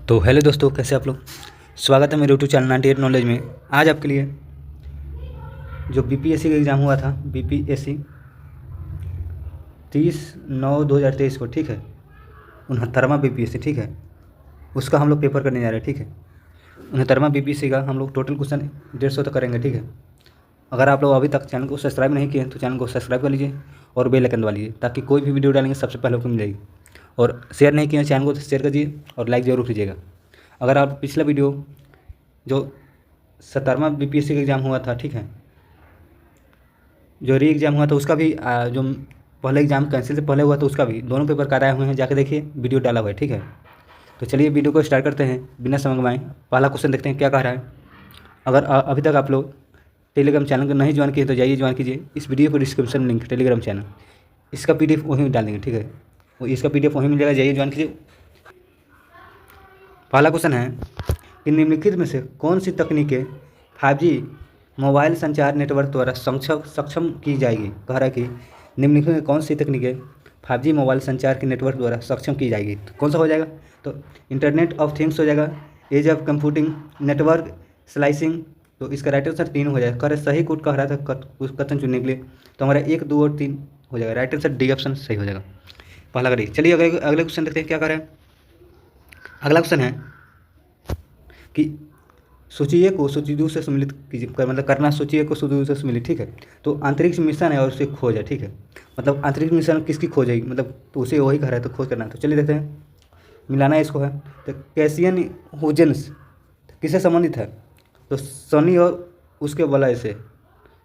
तो हेलो दोस्तों, कैसे आप लोग। स्वागत है मेरे यूट्यूब चैनल 98 नॉलेज में। आज आपके लिए जो बीपीएससी का एग्ज़ाम हुआ था, बीपीएससी 30/9/2023 को, ठीक है, 69वां बीपीएससी, ठीक है, उसका हम लोग पेपर करने जा रहे हैं, ठीक है। 69वां बीपीएससी का हम लोग टोटल क्वेश्चन 150 तक करेंगे, ठीक है। अगर आप लोग अभी तक चैनल को सब्सक्राइब नहीं किए हैं तो चैनल को सब्सक्राइब कर लीजिए और बेल आइकन दबा लीजिए, ताकि कोई भी वीडियो डालेंगे सबसे पहले आपको मिलेगी। और शेयर नहीं किए हैं चैनल को तो शेयर कीजिए और लाइक ज़रूर कीजिएगा। अगर आप पिछला वीडियो जो 70वां बीपीएससी का एग्ज़ाम हुआ था, ठीक है, जो री एग्ज़ाम हुआ था उसका भी जो पहले एग्ज़ाम कैंसिल से पहले हुआ था उसका भी दोनों पेपर कराए हुए हैं, जाके देखिए, वीडियो डाला हुआ है, ठीक है। तो चलिए वीडियो को स्टार्ट करते हैं बिना समय गंवाए। पहला क्वेश्चन देखते हैं क्या कह रहा है। अगर अभी तक आप लोग टेलीग्राम चैनल को नहीं ज्वाइन किए तो जाइए ज्वाइन कीजिए। इस वीडियो को डिस्क्रिप्शन लिंक टेलीग्राम चैनल, इसका PDF वहीं डाल देंगे, ठीक है, वो इसका PDF वहीं मिल जाएगा, जाइए ज्वाइन कीजिए। पहला क्वेश्चन है कि निम्नलिखित में से कौन सी तकनीकें 5G मोबाइल संचार नेटवर्क द्वारा सक्षम की जाएगी। कह रहा है कि निम्नलिखित में कौन सी तकनीकें 5G मोबाइल संचार के नेटवर्क द्वारा सक्षम की जाएगी। तो कौन सा हो जाएगा, तो इंटरनेट ऑफ थिंग्स हो जाएगा, edge of computing, network slicing. तो इसका राइट आंसर 3 हो जाएगा। कह रहा सही कोड कह रहा था उस कथन चुनने के लिए, तो हमारा 1, 2 और 3 हो जाएगा। राइट आंसर डी ऑप्शन सही हो जाएगा, पहला करिए। चलिए अगले क्वेश्चन देखते हैं क्या कर रहे हैं। अगला क्वेश्चन है कि सूचिए को सूचिदूर से सम्मिलित कीजिए, मतलब करना सूचिए को सूचिदूर से सम्मिलित, ठीक है। तो अंतरिक्ष मिशन है और उसे खोज है, ठीक है, मतलब अंतरिक्ष मिशन किसकी खोज है, मतलब तो उसे वही कह रहा है तो खोज करना है। तो चलिए देखते हैं, मिलाना है इसको है। तो कैसियन हुजेंस किससे संबंधित है, तो शनि और उसके वलय से।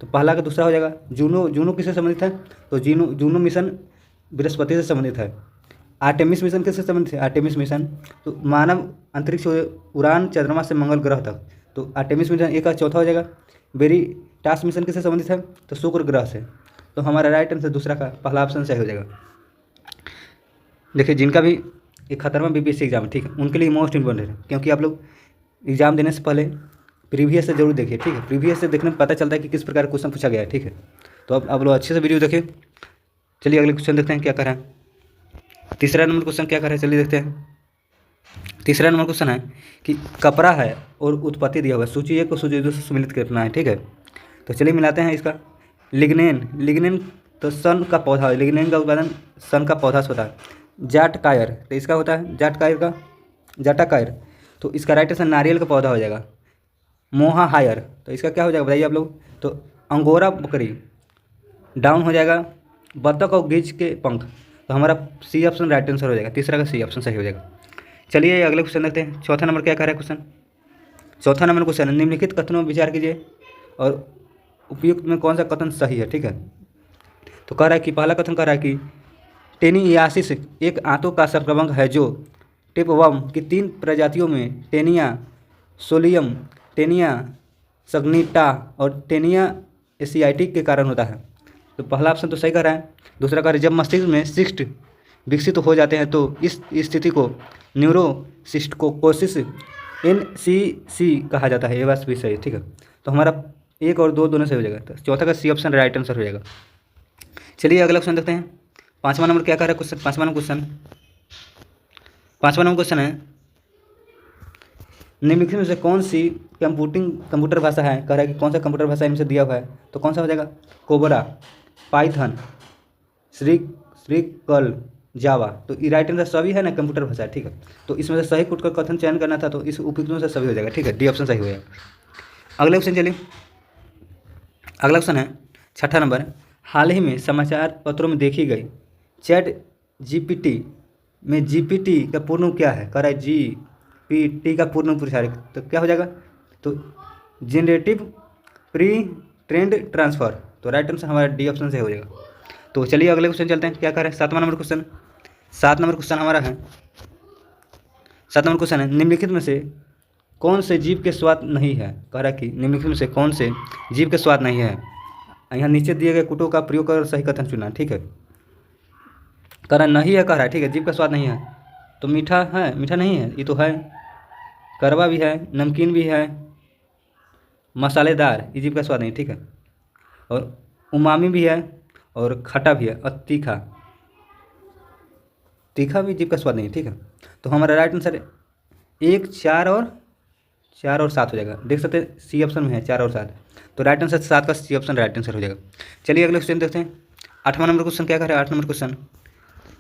तो पहला का दूसरा हो जाएगा। जूनो किससे संबंधित है, तो जूनो मिशन बृहस्पति से संबंधित है। आर्टेमिस मिशन किससे संबंधित है, आर्टेमिस मिशन तो मानव अंतरिक्ष उड़ान चंद्रमा से मंगल ग्रह तक। तो आर्टेमिस मिशन एक का चौथा हो जाएगा। वेरिटास मिशन किससे संबंधित है, तो शुक्र ग्रह से। तो हमारा राइट आंसर दूसरा का पहला ऑप्शन सही हो जाएगा। देखिए, जिनका भी 71वां बीपीएससी एग्जाम है, ठीक है, उनके लिए मोस्ट इंपॉर्टेंट है, क्योंकि आप लोग एग्जाम देने से पहले प्रीवियस से जरूर देखिए, ठीक है। प्रीवियस से देखने में पता चलता है कि किस प्रकार का क्वेश्चन पूछा गया है, ठीक है। तो अब आप लोग अच्छे से वीडियो देखिए। चलिए अगले क्वेश्चन देखते हैं क्या कर रहा है। तीसरा नंबर क्वेश्चन क्या कर रहा है, चलिए देखते हैं। तीसरा नंबर क्वेश्चन है कि कपड़ा है और उत्पत्ति दिया हुआ है, सूची 1 को सूची 2 से सम्मिलित करना है, ठीक है। तो चलिए मिलाते हैं इसका। लिग्नेन तो सन का पौधा है, लिग्नेन का उत्पादन सन का पौधा से होता है। जाटकायर तो इसका होता है जाटाकायर, तो इसका राइट आंसर नारियल का पौधा हो जाएगा। मोहा हायर तो इसका क्या हो जाएगा बताइए आप लोग, तो अंगोरा बकरी। डाउन हो जाएगा बत्तख और गिज के पंख। तो हमारा सी ऑप्शन राइट आंसर हो जाएगा, तीसरा का सी ऑप्शन सही हो जाएगा। चलिए अगले क्वेश्चन देखते हैं। चौथा नंबर क्या कह रहा है क्वेश्चन। चौथा नंबर क्वेश्चन है निम्नलिखित कथनों में विचार कीजिए और उपयुक्त में कौन सा कथन सही है, ठीक है। तो कह रहा है कि पहला कथन कह रहा है कि टेनियासिस एक आंतों का संक्रमण है जो टिपवर्म की 3 प्रजातियों में टेनिया सोलियम, टेनिया सग्निटा और टेनिया एसियाटिक के कारण होता है। तो पहला ऑप्शन तो सही कह रहा है। दूसरा कह रहा है जब मस्तिष्क में सिस्ट विकसित हो जाते हैं तो इस स्थिति को न्यूरोसिस्टकोसिस NCC कहा जाता है। ये बात भी सही है, ठीक है। तो हमारा 1 और 2 दोनों सही हो जाएगा, तो चौथा का सी ऑप्शन राइट आंसर हो जाएगा। चलिए अगला क्वेश्चन देखते हैं। पाँचवा नंबर क्या कह रहा है क्वेश्चन। पाँचवा नंबर क्वेश्चन है निम्नलिखित में से कौन सी कंप्यूटर भाषा है। कह रहा है कि कौन सा कंप्यूटर भाषा इनसे दिया हुआ है, तो कौन सा हो जाएगा, कोबरा, पाइथन, श्रीकल, जावा। तो ये राइट आंसर सभी है ना, कंप्यूटर भाषा है, ठीक है। तो इसमें से सही कोड का कथन चयन करना था, तो इस उपयुक्त में से सभी हो जाएगा, ठीक है, डी ऑप्शन सही हो जाएगा। अगले क्वेश्चन चलिए। अगला क्वेश्चन है छठा नंबर। हाल ही में समाचार पत्रों में देखी गई चैट GPT में GPT का पूर्ण रूप क्या है। कह रहा है GPT का पूर्ण रूप पूछा है, तो क्या हो जाएगा, तो जनरेटिव प्री ट्रेंड ट्रांसफ़र। तो राइट आंसर हमारा डी ऑप्शन से हो जाएगा। तो चलिए अगले क्वेश्चन चलते हैं, क्या कह रहे हैं। 7वां नंबर क्वेश्चन। 7 नंबर क्वेश्चन हमारा है। 7 नंबर क्वेश्चन है निम्नलिखित में से कौन से जीव के स्वाद नहीं है। कह रहा है कि निम्नलिखित में से कौन से जीव के स्वाद नहीं है। यहाँ नीचे दिए गए कुटों का प्रयोग कर सही कथन चुना, ठीक है। कह रहा नहीं है, कह रहा है, ठीक है, जीव का स्वाद नहीं है। तो मीठा है, मीठा नहीं है, ये तो है। कड़वा भी है, नमकीन भी है, मसालेदार, ये जीव का स्वाद नहीं, ठीक है। और उमामी भी है और खट्टा भी है और तीखा भी जीव का स्वाद नहीं, ठीक है। तो हमारा राइट आंसर 1 4 और 7 हो जाएगा। देख सकते हैं सी ऑप्शन में है 4 और 7, तो राइट आंसर 7 का सी ऑप्शन राइट आंसर हो जाएगा। चलिए अगले क्वेश्चन देखते हैं। 8वां नंबर क्वेश्चन क्या कर रहा है? 8 नंबर क्वेश्चन,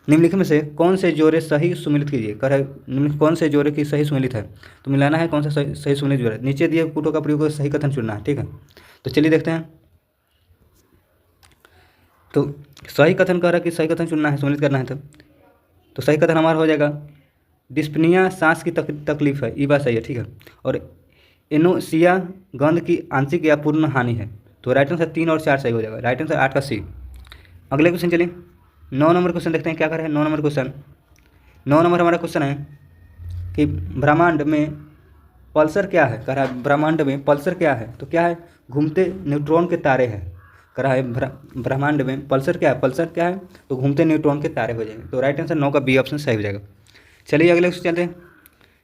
निम्नलिखित में से कौन से जोड़े सही सुमेलित कीजिए। कर है निम्नलिखित कौन से जोड़े की सही सुमेलित है, तो मिलाना है कौन सा सही सुमेलित जोड़ा। नीचे दिए कूटों का प्रयोग कर सही कथन चुनना है, ठीक है। तो चलिए देखते हैं। तो सही कथन कह रहा है कि सही कथन चुनना है, सुमेलित करना है। तो सही कथन हमारा हो जाएगा डिस्पनिया सांस की तकलीफ है, ये बात सही है, ठीक है। और एनोसिया गंध की आंशिक या पूर्ण हानि है। तो राइट आंसर 3 और 4 सही हो जाएगा। राइट आंसर 8 का सी। अगले क्वेश्चन चलिए 9 नंबर क्वेश्चन देखते हैं क्या कर रहे हैं। 9 नंबर क्वेश्चन, 9 नंबर हमारा क्वेश्चन है कि ब्रह्मांड में पल्सर क्या है। कह रहा है ब्रह्मांड में पल्सर क्या है, तो क्या है? घूमते न्यूट्रॉन के तारे हैं। कह रहा है ब्रह्मांड में पल्सर क्या है, पल्सर क्या है? तो घूमते न्यूट्रॉन के तारे हो जाएंगे। तो राइट आंसर 9 का बी ऑप्शन सही हो जाएगा। चलिए अगले क्वेश्चन चलते हैं।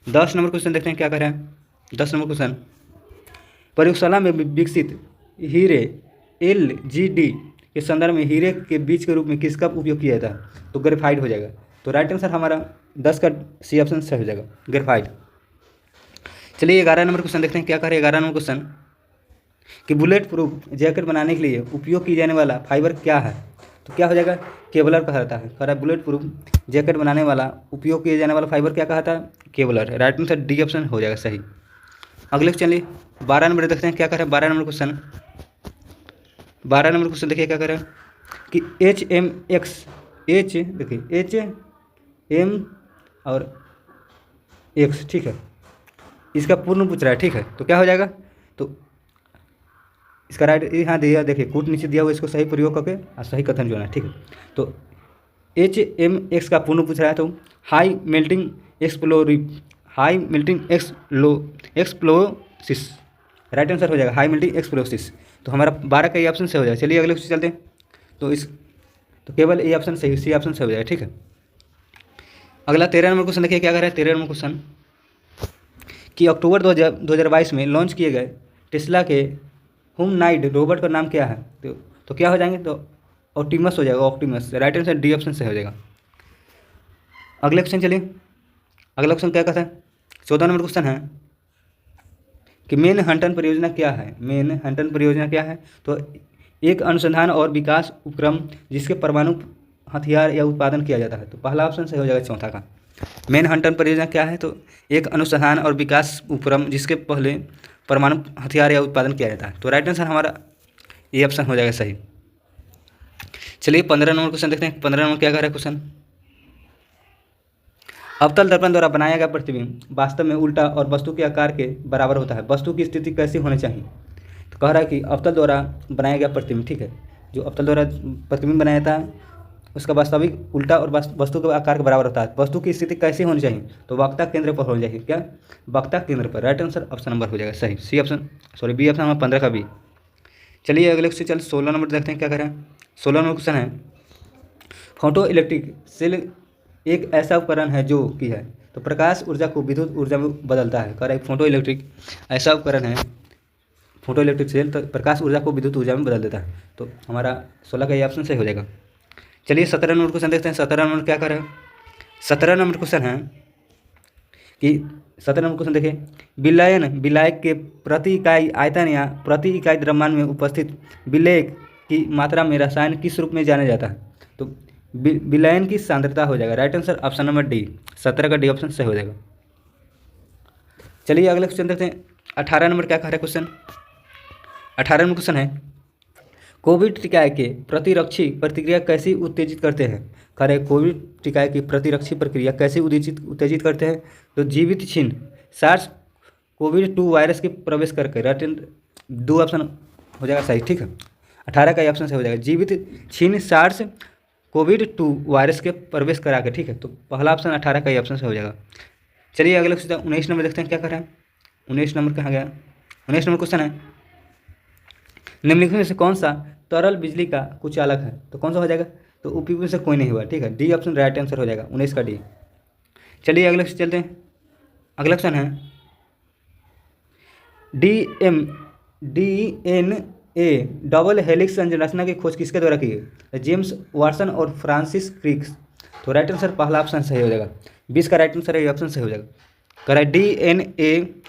10 नंबर क्वेश्चन देखते हैं क्या कर रहे हैं। 10 नंबर क्वेश्चन, प्रयोगशाला में विकसित हीरे LGD के संदर्भ में हीरे के बीज के रूप में किसका उपयोग किया जाता है? तो ग्रेफाइट हो जाएगा। तो राइट आंसर हमारा 10 का सी ऑप्शन सही हो जाएगा, ग्रेफाइट। चलिए 11 नंबर क्वेश्चन देखते हैं क्या कर रहे हैं। 11 नंबर क्वेश्चन कि बुलेट प्रूफ जैकेट बनाने के लिए उपयोग किया जाने वाला फाइबर क्या है? तो क्या हो जाएगा? केवलर कहता है। कह रहा है बुलेट प्रूफ जैकेट बनाने वाला उपयोग किया जाने वाला फाइबर क्या कहता है? Kevlar. Right answer D option हो जाएगा सही। अगले चलिए 12 नंबर देखते हैं क्या कर रहे हैं। 12 नंबर क्वेश्चन, 12 नंबर क्वेश्चन देखिए क्या कर रहे हैं कि HMX H देखिए HM और X, ठीक है, इसका पूर्ण पूछ रहा है, ठीक है। तो क्या हो जाएगा? तो इसका राइट यहाँ दिया, देखिए कूट नीचे दिया हुआ, इसको सही प्रयोग करके और सही कथन जो है, ठीक है। तो HMX का पूर्ण पूछ रहा है, तो हाई मेल्टिंग एक्सप्लोसिस राइट आंसर हो जाएगा, हाई मेल्टिंग एक्सप्लोसिस। तो हमारा 12 का ये ऑप्शन सही हो जाएगा। चलिए अगले क्वेश्चन चलते हैं। तो केवल ये ऑप्शन सही, सी ऑप्शन सही हो जाएगा, ठीक है। अगला 13 नंबर क्वेश्चन देखिए क्या कर रहा है। 13 नंबर क्वेश्चन कि अक्टूबर 2022 में लॉन्च किए गए टेस्ला के ह्यूमनॉइड रोबोट का नाम क्या है? तो क्या हो जाएंगे? तो ऑप्टिमस हो जाएगा, Optimus. Right answer D option सही हो जाएगा। अगले क्वेश्चन चलिए। अगला क्वेश्चन क्या कहता है? 14 नंबर क्वेश्चन है कि मैनहट्टन परियोजना क्या है? मैनहट्टन परियोजना क्या है? तो एक अनुसंधान और विकास उपक्रम जिसके परमाणु हथियार या उत्पादन किया जाता है। तो पहला ऑप्शन सही हो जाएगा, चौथा का। मैनहट्टन परियोजना क्या है? तो एक अनुसंधान और विकास उपक्रम जिसके पहले परमाणु हथियार या उत्पादन किया जाता है। तो राइट आंसर हमारा ये ऑप्शन हो जाएगा सही। चलिए 15 नंबर क्वेश्चन देखते हैं। 15 नंबर क्या कह रहा है क्वेश्चन? अवतल दर्पण द्वारा बनाया गया प्रतिबिंब वास्तव में उल्टा और वस्तु के आकार के बराबर होता है। वस्तु की स्थिति कैसी होनी चाहिए? तो कह रहा है कि अवतल द्वारा बनाया गया प्रतिबिंब, ठीक है, जो अवतल द्वारा प्रतिबिंब बनाया था उसका वास्तविक उल्टा और वस्तु के आकार के बराबर होता है। वस्तु की स्थिति कैसी होनी चाहिए? तो वक्ता केंद्र पर होनी चाहिए। क्या? वक्ता केंद्र पर। राइट आंसर ऑप्शन नंबर हो जाएगा सही, C option, sorry B option हमारा 15 का बी। चलिए अगले क्वेश्चन चल 16 नंबर देखते हैं क्या कर रहे हैं। 16 नंबर क्वेश्चन है फोटो इलेक्ट्रिक सेल एक ऐसा उपकरण है जो कि है, तो प्रकाश ऊर्जा को विद्युत ऊर्जा में बदलता है। कह रहा है फोटो इलेक्ट्रिक ऐसा उपकरण है, फोटो इलेक्ट्रिक सेल, तो प्रकाश ऊर्जा को विद्युत ऊर्जा में बदल देता है। तो हमारा 16 का ये ऑप्शन सही हो जाएगा। चलिए 17 नंबर क्वेश्चन देखते हैं। 17 नंबर क्या कर रहे हैं? 17 नंबर क्वेश्चन है कि 17 नंबर क्वेश्चन देखिए विलयन विलायक के प्रति इकाई आयतन या प्रति इकाई द्रव्यमान में उपस्थित विलेयक की मात्रा में रसायन किस रूप में जाना जाता है? तो विलयन की सांद्रता हो जाएगा। Right answer option number D, 17 का डी ऑप्शन सही हो जाएगा। चलिए अगले क्वेश्चन देखते हैं। 18 नंबर क्या कह रहा है क्वेश्चन? 18 नंबर क्वेश्चन है कोविड टीका के प्रतिरक्षी प्रतिक्रिया कैसे उत्तेजित करते हैं? कह रहे कोविड टीका की प्रतिरक्षी प्रक्रिया कैसे उत्तेजित करते हैं? तो जीवित छीन सार्स कोविड-2 वायरस के प्रवेश करके। राइट दो ऑप्शन हो जाएगा सही, ठीक है। 18 का ऑप्शन सही हो जाएगा, जीवित छीन सार्स कोविड-2 वायरस के प्रवेश करा के, ठीक है। तो पहला ऑप्शन 18 का ऑप्शन सही हो जाएगा। चलिए अगले क्वेश्चन 19 नंबर देखते हैं क्या कर रहे हैं। 19 नंबर कहाँ गया? 19 नंबर क्वेश्चन है निम्नलिखित में से कौन सा तरल बिजली का कुचालक है? तो कौन सा हो जाएगा? तो उपयुक्त में से कोई नहीं हुआ, ठीक है। डी ऑप्शन राइट आंसर हो जाएगा, 19 का डी। चलिए अगले क्वेश्चन चलते हैं। अगला क्वेश्चन है DNA डबल हेलिक्स संरचना की खोज किसके द्वारा की है? जेम्स वाटसन और फ्रांसिस क्रिक्स। तो राइट आंसर पहला ऑप्शन सही हो जाएगा, 20 का राइट आंसर है, ऑप्शन सही हो जाएगा। कह रहा है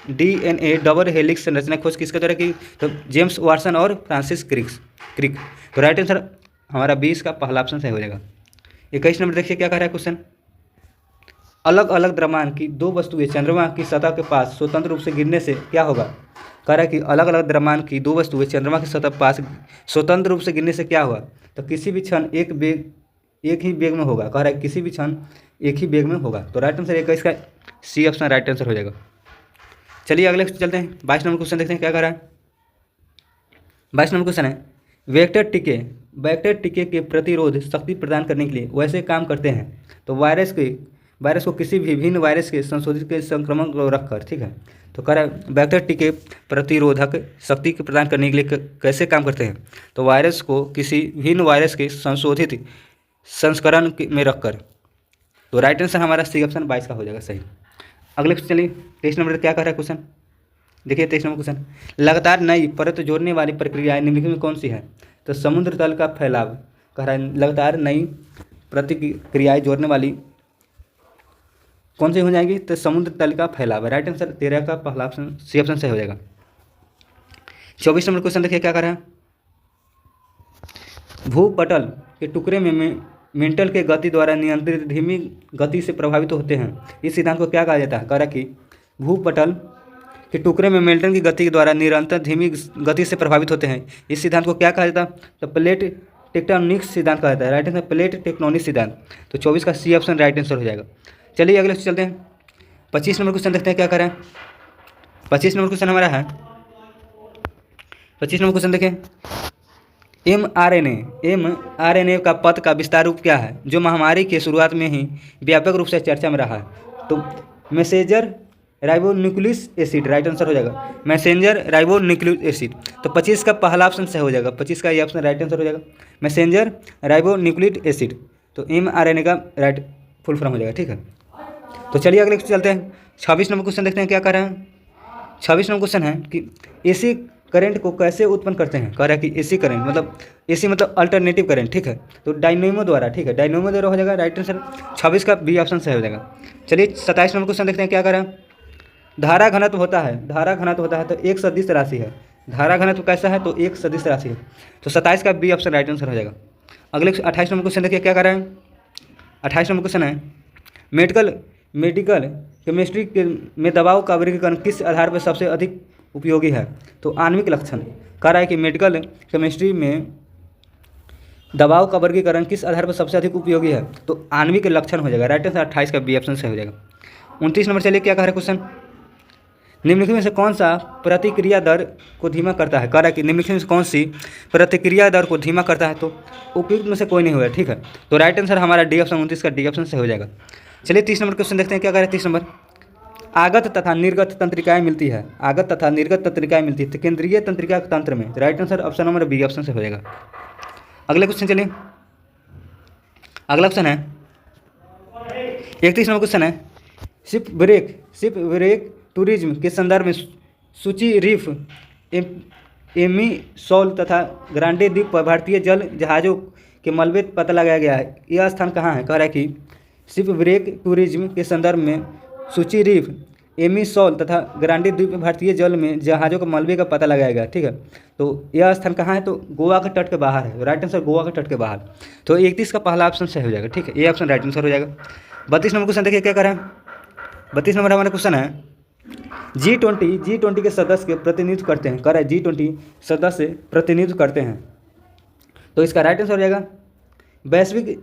डीएनए डबल हेलिक्स संरचना खोज किसके द्वारा की? तो जेम्स वाटसन और फ्रांसिस क्रिक। तो राइट आंसर हमारा 20 का पहला ऑप्शन सही हो जाएगा। 21 नंबर देखिए क्या कह रहा है क्वेश्चन। अलग अलग द्रव्यमान की दो वस्तुएं चंद्रमा की सतह के पास स्वतंत्र रूप से गिरने से क्या होगा? कह रहा है कि अलग अलग द्रव्यमान की दो वस्तुएं चंद्रमा की सतह के पास स्वतंत्र रूप से गिरने से क्या होगा? तो किसी भी क्षण एक ही वेग में होगा। कह रहा है किसी भी क्षण एक ही वेग में होगा। तो राइट आंसर 21 का सी ऑप्शन राइट आंसर हो जाएगा। चलिए अगले चलते हैं। 22 नंबर क्वेश्चन देखते हैं क्या कह रहा है। 22 नंबर क्वेश्चन है वेक्टर टीके के प्रतिरोध शक्ति प्रदान करने के लिए वैसे काम करते हैं। तो वायरस को किसी भी भिन्न वायरस के संशोधित के संक्रमण को रखकर, ठीक है। तो कह रहा है वेक्टर टीके प्रतिरोधक शक्ति के प्रदान करने के लिए कैसे काम करते हैं? तो वायरस को किसी भिन्न वायरस के संशोधित संस्करण में रखकर। तो राइट आंसर हमारा सी ऑप्शन 22 का हो जाएगा सही। अगले चलिए 23 नंबर क्या कह रहा है क्वेश्चन। देखिए 23 नंबर क्वेश्चन, लगातार नई परत जोड़ने वाली प्रक्रिया निम्नलिखित में कौन सी है? तो समुद्र तल का फैलाव। कह रहा है लगातार नई प्रतिक्रियाएं जोड़ने वाली कौन सी हो जाएगी? तो समुद्र तल का फैलाव। राइट आंसर 13 का पहला ऑप्शन सी ऑप्शन सही हो जाएगा। 24 नंबर क्वेश्चन देखिए क्या कर रहा है। भूपटल के टुकड़े में मेंटल के गति द्वारा नियंत्रित धीमी गति से प्रभावित होते हैं। इस सिद्धांत को क्या कहा जाता है? कह रहा है कि भूपटल के टुकड़े में मेल्टन की गति के द्वारा निरंतर धीमी गति से प्रभावित होते हैं। इस सिद्धांत को क्या कहा जाता है? तो प्लेट टेक्टोनिक्स सिद्धांत कहा जाता है। राइट आंसर प्लेट टेक्टोनिक्स सिद्धांत। तो 24 का सी ऑप्शन राइट आंसर हो जाएगा। चलिए अगले चलते हैं। 25 नंबर क्वेश्चन देखते हैं क्या करें। 25 नंबर क्वेश्चन हमारा है। 25 नंबर क्वेश्चन देखें, mRNA का पथ का विस्तार रूप क्या है जो महामारी के शुरुआत में ही व्यापक रूप से चर्चा में रहा है? तो messenger ribonucleic acid. Right answer हो जाएगा मैसेंजर राइबोन्यूक्लिक एसिड। तो 25 का पहला ऑप्शन सही हो जाएगा। 25 का ये ऑप्शन राइट आंसर हो जाएगा मैसेंजर राइबोन्यूक्लिक एसिड। तो mRNA का राइट फुल फॉर्म हो जाएगा, ठीक है। तो चलिए अगले चलते हैं। 26 नंबर क्वेश्चन देखते हैं क्या कर रहे हैं। 26 नंबर क्वेश्चन है कि एसी करंट को कैसे उत्पन्न करते हैं? कह रहा है कि एसी करंट मतलब एसी मतलब अल्टरनेटिव करंट, ठीक है। तो डायनेमो द्वारा, ठीक है, डायनेमो द्वारा हो जाएगा। राइट आंसर 26 का बी ऑप्शन सही हो जाएगा। चलिए 27 नंबर क्वेश्चन देखते हैं क्या कर रहे हैं। धारा घनत्व होता है तो एक सदिश राशि है। धारा घनत्व कैसा है? तो एक सदिश राशि है। तो 27 का बी ऑप्शन राइट आंसर हो जाएगा। अगले 28 नंबर क्वेश्चन देखिए क्या कर रहे हैं। 28 नंबर क्वेश्चन है मेडिकल केमिस्ट्री में दबाव का वर्गीकरण किस आधार पर सबसे अधिक उपयोगी है? तो आणविक लक्षण। कह रहा है कि मेडिकल केमिस्ट्री में दबाव का वर्गीकरण किस आधार पर सबसे अधिक उपयोगी है? तो आणविक लक्षण हो जाएगा। राइट आंसर 28 का बी ऑप्शन सही हो जाएगा। 29 नंबर चलिए क्या कह रहा है क्वेश्चन, निम्नलिखित में से कौन सा प्रतिक्रिया दर को धीमा करता है? कह रहा है कि निम्नलिखित में से कौन सी प्रतिक्रिया दर को धीमा करता है? तो उपयुक्त में से कोई नहीं हुआ, ठीक है। तो राइट आंसर हमारा डी ऑप्शन 29 का डी ऑप्शन सही हो जाएगा। चलिए 30 नंबर क्वेश्चन देखते हैं क्या कह रहा है। 30 नंबर, आगत तथा निर्गत तंत्रिकाएं मिलती है। आगत तथा निर्गत तंत्रिकाएं मिलती है तो केंद्रीय तंत्रिका तंत्र में। Right answer option number B option से हो जाएगा। अगले क्वेश्चन चलिए, अगला क्वेश्चन है 31 नंबर क्वेश्चन है, शिप ब्रेक टूरिज्म के संदर्भ में सूची रीफ एमीसोल तथा ग्रांडे द्वीप पर भारतीय जल जहाज़ों के मलबे पता लगाया गया है। यह स्थान कहाँ है? कह रहा है कि शिप ब्रेक टूरिज्म के संदर्भ में सूची रीफ एमीसोल तथा ग्रांडे द्वीप में भारतीय जल में जहाज़ों के मलबे का पता लगाया गया, ठीक है। तो यह स्थान कहाँ है? तो गोवा के तट के बाहर है। राइट आंसर गोवा के तट के बाहर। तो 31 का पहला ऑप्शन सही हो जाएगा, ठीक है। ये ऑप्शन राइट आंसर हो जाएगा। 32 नंबर क्वेश्चन देखिए क्या कर रहे हैं। 32 नंबर हमारा क्वेश्चन है, G20 के सदस्य के प्रतिनिधित्व करते हैं। कह रहा है G20 सदस्य प्रतिनिधित्व करते हैं। तो इसका राइट आंसर हो जाएगा वैश्विक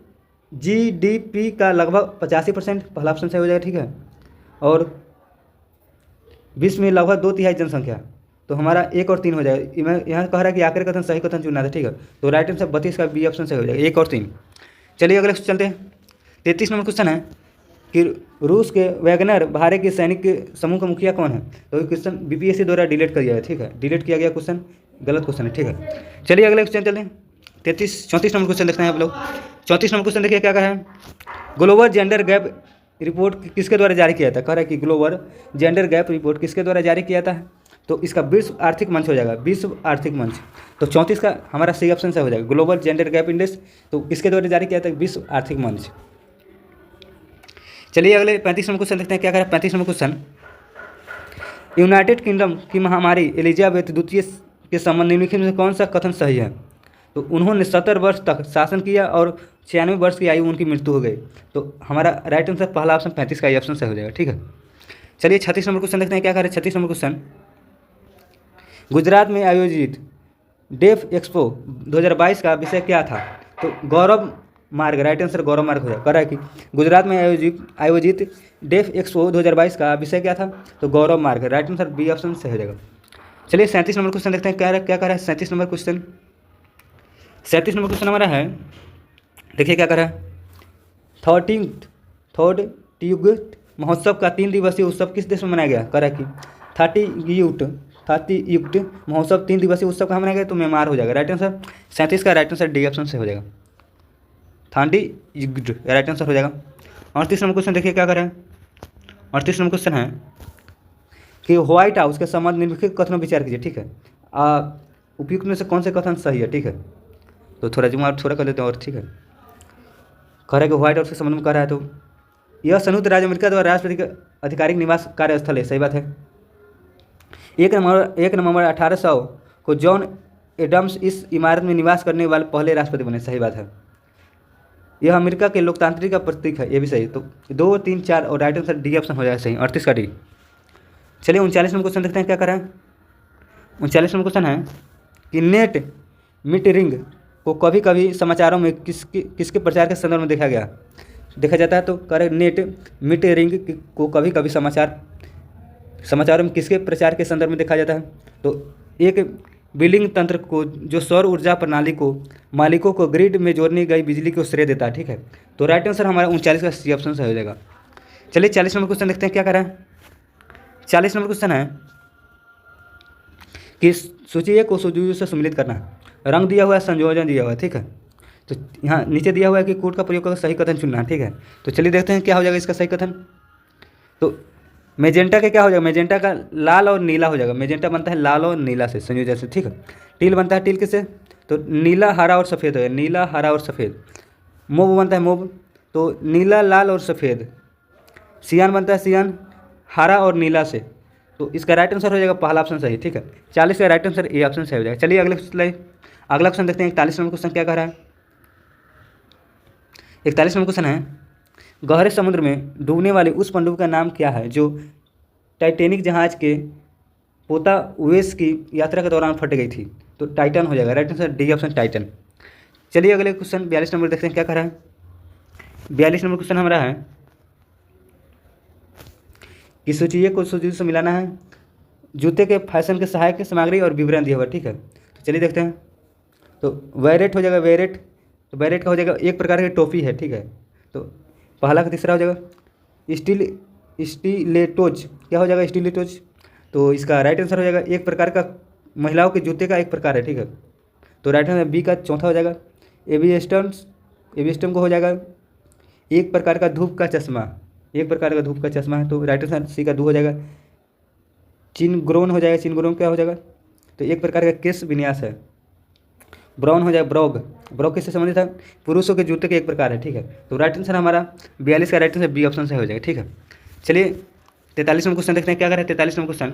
GDP का लगभग 85% पहला ऑप्शन सही हो जाएगा, ठीक है। और विश्व में लगभग 2/3 जनसंख्या। तो हमारा 1 और 3 हो जाएगा। मैं यहाँ कह रहा है कि आखिरी कथन सही कथन चुनना था, ठीक है। तो राइट आंसर 32 का बी ऑप्शन सही हो जाएगा, 1 और 3। चलिए अगले चलते हैं। 33 नंबर क्वेश्चन है कि रूस के वैगनर भारत के सैनिक के समूह का मुखिया कौन है? तो ये क्वेश्चन BPSC द्वारा डिलीट कर दिया है, ठीक है। डिलीट किया गया क्वेश्चन, गलत क्वेश्चन है, ठीक है। चलिए अगले क्वेश्चन चलते हैं। 34 नंबर क्वेश्चन देखते हैं आप लोग। 34 नंबर क्वेश्चन देखिए क्या कहा है, ग्लोबल जेंडर गैप रिपोर्ट किसके द्वारा जारी किया था? कह रहा है कि ग्लोबल जेंडर गैप रिपोर्ट किसके द्वारा जारी किया था? तो इसका विश्व आर्थिक मंच हो जाएगा, विश्व आर्थिक मंच। तो 34 का हमारा सही ऑप्शन से हो जाएगा ग्लोबल जेंडर गैप इंडेक्स। तो किसके द्वारा जारी किया था? विश्व आर्थिक मंच। चलिए अगले 35 नंबर क्वेश्चन देखते हैं क्या कह रहा है। 35 नंबर क्वेश्चन, यूनाइटेड किंगडम की महामारी एलिजाबेथ द्वितीय के संबंध निम्नलिखित में से कौन सा कथन सही है? तो उन्होंने 70 वर्ष तक शासन किया और 96 वर्ष की आयु उनकी मृत्यु हो गई। तो हमारा राइट आंसर पहला ऑप्शन 35 का ही ऑप्शन सही हो जाएगा। ठीक है, चलिए 36 नंबर क्वेश्चन देखते हैं क्या करें। 36 नंबर क्वेश्चन, गुजरात में आयोजित डेफ एक्सपो 2022 का विषय क्या था? तो गौरव मार्ग, राइट आंसर गौरव मार्ग हो जाएगा। कह रहा है कि गुजरात में आयोजित डेफ एक्सपो 2022 का विषय क्या था? तो गौरव मार्ग, राइट आंसर बी ऑप्शन सही हो जाएगा। चलिए 37 नंबर क्वेश्चन देखते हैं क्या कर रहा है। 37 नंबर क्वेश्चन, 37 नंबर क्वेश्चन हमारा है, देखिए क्या कर रहा है। थर्ड युक्त महोत्सव का 3 दिवसीय उत्सव किस देश में मनाया गया? कह रहा है कि 30 युक्त महोत्सव 3 दिवसीय उत्सव कहाँ मनाया गया? तो म्यांमार हो जाएगा। राइट आंसर 37 का राइट आंसर डी ऑप्शन से हो जाएगा। 30 युक्त राइट आंसर हो जाएगा। 38 नंबर क्वेश्चन देखिए क्या कर रहा है। 38 नंबर क्वेश्चन है कि व्हाइट हाउस के संबंध निम्नलिखित कथनों विचार कीजिए। ठीक है, उपयुक्त में से कौन से कथन सही है? ठीक है, तो थोड़ा जूम आउट थोड़ा कर लेते हैं और। ठीक है, कह रहा है कि व्हाइट हाउस के संबंध में कह रहा है, तो यह संयुक्त राज्य अमेरिका द्वारा राष्ट्रपति का आधिकारिक निवास कार्यस्थल है। सही बात है। 1 नवंबर 1800 को जॉन एडम्स इस इमारत में निवास करने वाले पहले राष्ट्रपति बने। सही बात है। यह अमेरिका के लोकतांत्रिक का प्रतीक है। ये भी सही। तो 2, 3, 4 और राइट आंसर डी ऑप्शन हो जाएगा सही। 38 का डी। चलिए 39 नंबर क्वेश्चन देखते हैं क्या कर रहा है। 39 नंबर क्वेश्चन है कि नेट मीटरिंग को कभी कभी समाचारों में किसके प्रचार के संदर्भ में देखा जाता है? तो करें नेट मीटरिंग को कभी कभी समाचारों में किसके प्रचार के संदर्भ में देखा जाता है? तो एक बिलिंग तंत्र को जो सौर ऊर्जा प्रणाली को मालिकों को ग्रिड में जोड़ने गई बिजली को श्रेय देता है। ठीक है, तो राइट आंसर हमारा 39 का सी ऑप्शन सही हो जाएगा। चलिए 40 नंबर क्वेश्चन देखते हैं क्या कर रहा है। 40 नंबर क्वेश्चन है कि सूची ए को सूची से सम्मिलित करना है। रंग दिया हुआ है, संयोजन दिया हुआ है। ठीक है, तो यहाँ नीचे दिया हुआ है कि कोड का प्रयोग कर सही कथन चुनना है। ठीक है, तो चलिए देखते हैं क्या हो जाएगा इसका सही कथन। तो मेजेंटा का क्या हो जाएगा? मेजेंटा का लाल और नीला हो जाएगा। मेजेंटा बनता है लाल और नीला से, संयोजन से। ठीक है, टील बनता है टील किससे? तो नीला, हरा और सफ़ेद हो गया। नीला, हरा और सफ़ेद। मोव बनता है मोव, तो नीला, लाल और सफ़ेद। सियान बनता है सियान, हरा और नीला से। तो इसका राइट आंसर हो जाएगा पहला ऑप्शन सही। ठीक है, 40 का राइट आंसर ए ऑप्शन सही हो जाएगा। चलिए अगला क्वेश्चन देखते हैं। 41 नंबर क्वेश्चन क्या कह रहा है। 41 नंबर क्वेश्चन है, गहरे समुद्र में डूबने वाली उस पनडुब्बी का नाम क्या है जो टाइटैनिक जहाज के पोतावेस की यात्रा के दौरान फट गई थी? तो टाइटन हो जाएगा। Right answer D option Titan. चलिए अगले क्वेश्चन 42 नंबर देखते हैं क्या कह रहा है। 42 नंबर क्वेश्चन हमारा है कि सूची को सूची से मिलाना है। जूते के फैशन के सहायक सामग्री और विवरण दिया हुआ। ठीक है, तो चलिए देखते हैं। तो वेरेट हो जाएगा वेरेट, तो वेरेट का हो जाएगा एक प्रकार की टोपी है। ठीक है, तो पहला का तीसरा हो जाएगा स्टीलेटोज। क्या हो जाएगा? स्टीलेटोज। तो इसका राइट आंसर हो जाएगा एक प्रकार का महिलाओं के जूते का एक प्रकार है। ठीक है, तो राइट आंसर बी का चौथा हो जाएगा एविस्टम को हो जाएगा एक प्रकार का धूप का चश्मा। एक प्रकार का धूप का चश्मा है। तो राइट आंसर सी का 2 हो जाएगा। चिनग्रोन हो जाएगा। चिनग्रोन क्या हो जाएगा? तो एक प्रकार का केश विन्यास है। ब्राउन हो जाएगा ब्रॉग किससे संबंधित है? पुरुषों के जूते के एक प्रकार है। ठीक है, तो राइट आंसर हमारा 42 का राइट आंसर बी ऑप्शन से हो जाएगा। ठीक है, चलिए 43 नंबर क्वेश्चन देखते हैं क्या करें। 43 नंबर क्वेश्चन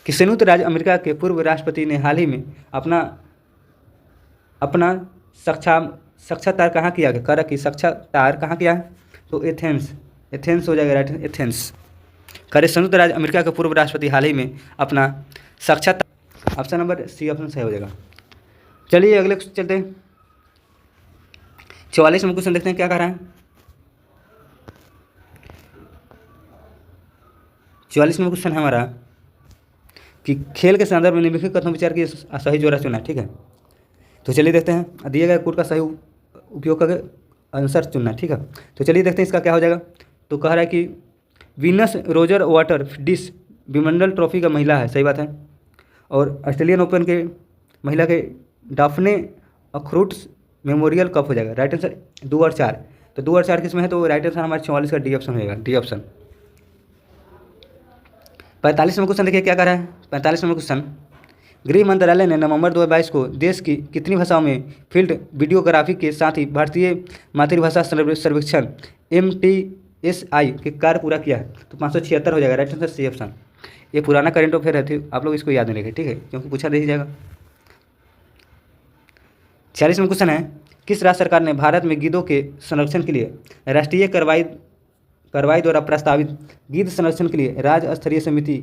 कि संयुक्त राज्य अमेरिका के पूर्व राष्ट्रपति ने हाल ही में अपना साक्षात्कार कहाँ किया? करा कि साक्षात्कार कहाँ किया है? तो एथेंस हो जाएगा। Right Athens. करे संयुक्त राज्य अमेरिका के पूर्व राष्ट्रपति हाल ही में अपना साक्षात्कार, ऑप्शन नंबर सी ऑप्शन सही हो जाएगा। चलिए अगले क्वेश्चन चलते हैं। 44 नंबर क्वेश्चन देखते हैं क्या कह रहा है। 44 नंबर क्वेश्चन है हमारा कि खेल के संदर्भ में निम्नलिखित कथन विचार की सही जोड़ा चुना। ठीक है, तो चलिए देखते हैं। दिए गए कोड का सही उपयोग करके आंसर चुनना। ठीक है, तो चलिए देखते हैं इसका क्या हो जाएगा। तो कह रहा है कि वीनस रोजर वाटर डिस विमंडल ट्रॉफी का महिला है। सही बात है। और ऑस्ट्रेलियन ओपन के महिला के डाफने अखरूट्स मेमोरियल कप हो जाएगा। राइट आंसर 2 और 4। तो 2 और 4 किसमें है? तो राइट आंसर हमारे 44 का डी ऑप्शन होगा। D option. 45 नंबर क्वेश्चन देखिए क्या कर रहा है। 45 नंबर क्वेश्चन, गृह मंत्रालय ने नवंबर 2022 को देश की कितनी भाषाओं में फील्ड वीडियोग्राफी के साथ ही भारतीय मातृभाषा सर्वेक्षण MTSI के कार्य पूरा किया है? तो 576 हो जाएगा। Right answer C option. ये पुराना करंट अफेयर है, आप लोग इसको याद नहीं रखें, ठीक है, क्योंकि पूछा नहीं जाएगा। 46वां क्वेश्चन है, किस राज्य सरकार ने भारत में गिद्धों के संरक्षण के लिए राष्ट्रीय कार्रवाई द्वारा प्रस्तावित गिद्ध संरक्षण के लिए राज्य स्तरीय समिति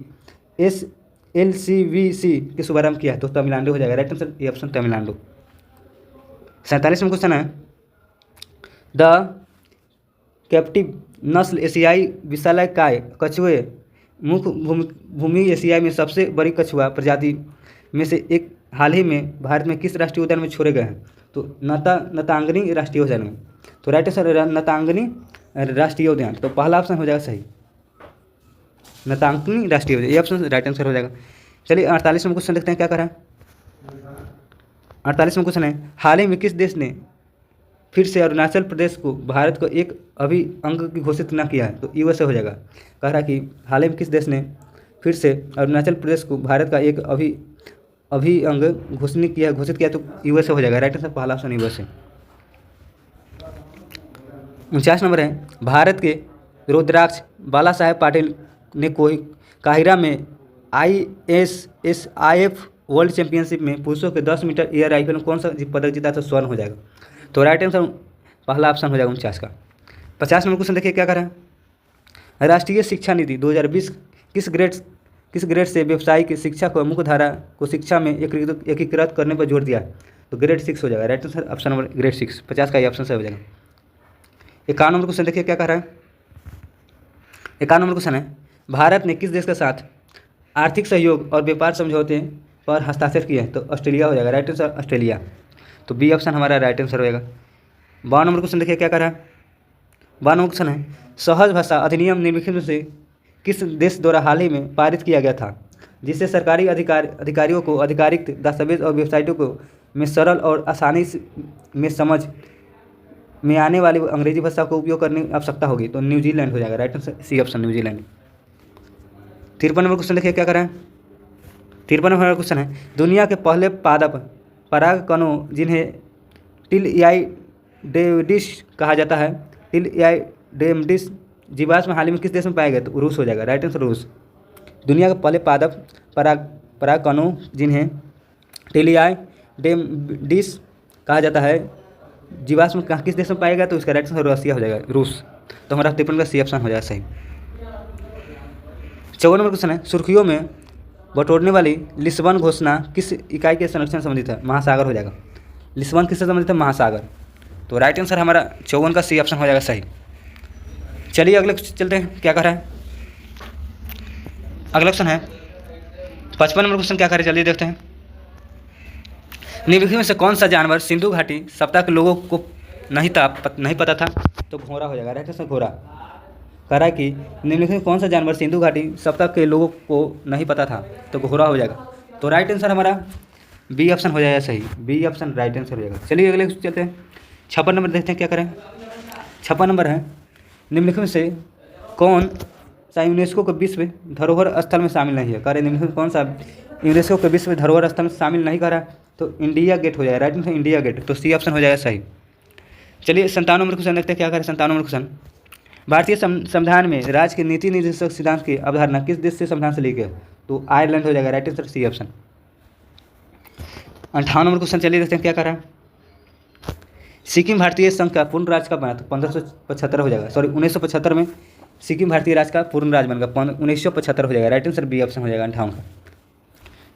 SLCVC के शुभारंभ किया है? तो तमिलनाडु हो जाएगा, राइट आंसर ये ऑप्शन तमिलनाडु। 47वां क्वेश्चन है, द कैप्टिव नस्ल एशियाई विशालकाय कछुए मुख्य भूमि एशिया में सबसे बड़ी कछुआ प्रजाति में से एक हाल ही में भारत में किस राष्ट्रीय उद्यान में छोड़े गए हैं? तो नतांगनी राष्ट्रीय उद्यान में। तो राइट आंसर नतांगनी राष्ट्रीय उद्यान, तो पहला ऑप्शन हो जाएगा सही, नतांगनी राष्ट्रीय उद्यान, ये ऑप्शन राइट आंसर हो जाएगा। चलिए 48वां क्वेश्चन देखते हैं क्या करा। 48वां क्वेश्चन है, हाल ही में किस देश ने फिर से अरुणाचल प्रदेश को भारत को एक अभी अंग की घोषित न किया है? तो USA हो जाएगा। कह रहा कि हाल ही में किस देश ने फिर से अरुणाचल प्रदेश को भारत का एक अभी अंग घोषित किया, तो USA हो जाएगा, राइट आंसर पहला ऑप्शन USA। 49 नंबर है, भारत के रुद्राक्ष बाला साहेब पाटिल ने काहिरा में ISSIF वर्ल्ड चैंपियनशिप में पुरुषों के 10 मीटर एयर राइफल में कौन सा पदक जीता? तो स्वर्ण हो जाएगा, तो राइट आंसर पहला ऑप्शन हो जाएगा 49 का। 50 नंबर क्वेश्चन देखिए क्या करा, राष्ट्रीय शिक्षा नीति 2020 किस ग्रेड से व्यवसायिक शिक्षा को मुख्य धारा को शिक्षा में एकीकृत करने पर जोर दिया है? तो ग्रेड 6 हो जाएगा, right answer option number grade 6, 50 का ये ऑप्शन सही हो जाएगा। 51 नंबर क्वेश्चन देखिए क्या कह रहा है। 51 नंबर क्वेश्चन है, भारत ने किस देश के साथ आर्थिक सहयोग और व्यापार समझौते पर हस्ताक्षर किए हैं? तो ऑस्ट्रेलिया हो जाएगा, राइट आंसर ऑस्ट्रेलिया, तो बी ऑप्शन हमारा राइट आंसर होएगा। 52 नंबर क्वेश्चन देखिए क्या कर रहा है। 52 नंबर क्वेश्चन है, सहज भाषा अधिनियम निम्नलिखित में से किस देश द्वारा हाल ही में पारित किया गया था, जिससे सरकारी अधिकारियों को आधिकारिक दस्तावेज और वेबसाइटों को में सरल और आसानी में समझ में आने वाली अंग्रेजी भाषा को उपयोग करने की आवश्यकता होगी? तो न्यूजीलैंड हो जाएगा, right answer C option New Zealand. 53 number question देखिए क्या कर रहा है। 53 नंबर क्वेश्चन है, दुनिया के पहले पादप परागकणों जिन्हें टिलयाइडेमिडिस कहा जाता है, टिलयाइडेमिडिस जीवाश्म हाल ही में किस देश में पाए गए? तो रूस हो जाएगा, राइट आंसर रूस। दुनिया के पहले पादप परागकणों जिन्हें टिलयाइडेमिडिस कहा जाता है जीवाश्म किस देश में पाया गया? तो इसका राइट आंसर रसिया हो जाएगा, रूस, तो हमारा 53 का सी ऑप्शन हो जाएगा सही। 54 नंबर क्वेश्चन है, सुर्खियों में बटोरने वाली लिस्बन घोषणा किस इकाई के संरक्षण संबंधित है? महासागर हो जाएगा, लिस्बन किससे संबंधित है? महासागर, तो राइट आंसर हमारा 54 का सी ऑप्शन हो जाएगा सही। चलिए अगले चलते हैं क्या कर रहा है। अगला क्वेश्चन है 55 नंबर क्वेश्चन क्या कर रहे हैं, चलिए देखते हैं। निम्नलिखित में से कौन सा जानवर सिंधु घाटी सप्ताह के लोगों को नहीं पता था? तो घोड़ा हो जाएगा, राइट आंसर घोड़ा। कह रहा है कि निम्नलिखित में कौन सा जानवर सिंधु घाटी सप्ताह के लोगों को नहीं पता था? तो घोड़ा हो जाएगा, तो राइट आंसर हमारा बी ऑप्शन हो जाएगा सही, बी ऑप्शन राइट आंसर हो जाएगा। चलिए अगले चलते हैं। 56 नंबर देखते हैं क्या करें। 56 नंबर है, निम्नलिखित में से कौन सा यूनेस्को के विश्व धरोहर स्थल में शामिल नहीं है? कह रहे निम्नलिखित में कौन सा यूनेस्को के विश्व धरोहर स्थल में शामिल नहीं करा? तो इंडिया गेट हो जाएगा, राइट आंसर इंडिया गेट, तो सी ऑप्शन हो जाएगा सही। चलिए 57 नंबर क्वेश्चन देखते हैं क्या करें। 57 नंबर क्वेश्चन, भारतीय संविधान में राज्य के नीति निर्देशक सिद्धांत की अवधारणा किस देश से संविधान से ली गई? तो आयरलैंड हो जाएगा, right answer C option. 58 number question चलिए देखते हैं क्या कर रहा है। सिक्किम भारतीय संघ का पूर्ण राज्य कब बना? तो 1575 हो जाएगा, सॉरी 1975 में सिक्किम भारतीय राज्य का पूर्ण राज्य बन गया, 1975 हो जाएगा, राइट आंसर बी ऑप्शन हो जाएगा 58 का।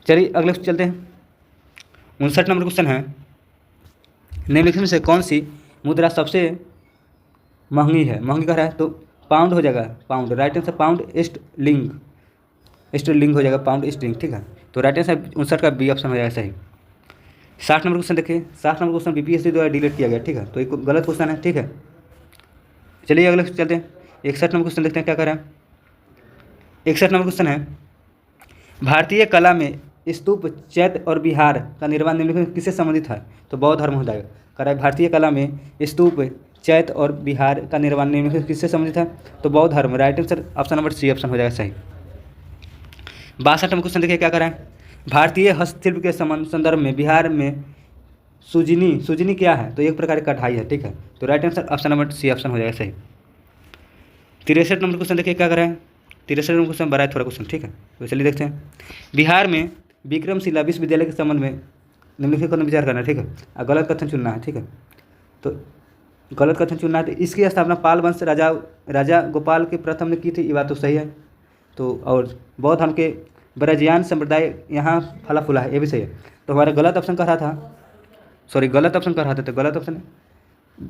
चलिए अगले चलते हैं। 59 नंबर क्वेश्चन है, निम्नलिखित में से कौन सी मुद्रा सबसे महंगी है? महंगी कह रहा है तो पाउंड हो जाएगा, pound, right answer pound sterling हो जाएगा, पाउंड स्टर्लिंग, ठीक है, तो राइट आंसर 59 का बी ऑप्शन हो जाएगा सही। 60 नंबर क्वेश्चन देखिए। 60 नंबर क्वेश्चन BPSC द्वारा डिलीट किया गया, ठीक है, तो एक गलत क्वेश्चन है, ठीक है। चलिए अगले चलते हैं। 61 नंबर क्वेश्चन देखते हैं क्या कर रहा है। 61 नंबर क्वेश्चन है, भारतीय कला में स्तूप, चैत्य और विहार का निर्माण निम्नलिखित किससे संबंधित है? तो बौद्ध धर्म हो जाएगा। कह रहा है भारतीय कला में स्तूप, चैत्य और विहार का निर्माण निम्नलिखित किससे संबंधित है? तो बौद्ध धर्म, right answer option number C option हो जाएगा सही। 62 नंबर क्वेश्चन देखिए क्या कर रहा है। भारतीय हस्तशिल्प के संदर्भ में बिहार में सुजनी क्या है? तो एक प्रकार की कढ़ाई है, ठीक है, तो right answer option number C option हो जाएगा सही। 63 नंबर क्वेश्चन देखिए क्या कर रहा है। 63 नंबर क्वेश्चन बड़ा है थोड़ा क्वेश्चन, ठीक है। तो चलिए देखते हैं। बिहार में विक्रमशिला विश्वविद्यालय के संबंध में निम्नलिखित कथन विचार करना है, ठीक है। और गलत कथन चुनना है, ठीक है। तो गलत कथन चुनना है। तो इसकी स्थापना पाल वंश राजा गोपाल के प्रथम ने की थी, ये बात तो सही है। तो और बौद्ध धर्म के ब्रजयान संप्रदाय यहाँ फला फूला है, ये भी सही है। तो हमारा गलत ऑप्शन कर रहा था, सॉरी गलत ऑप्शन कर रहा था, तो गलत ऑप्शन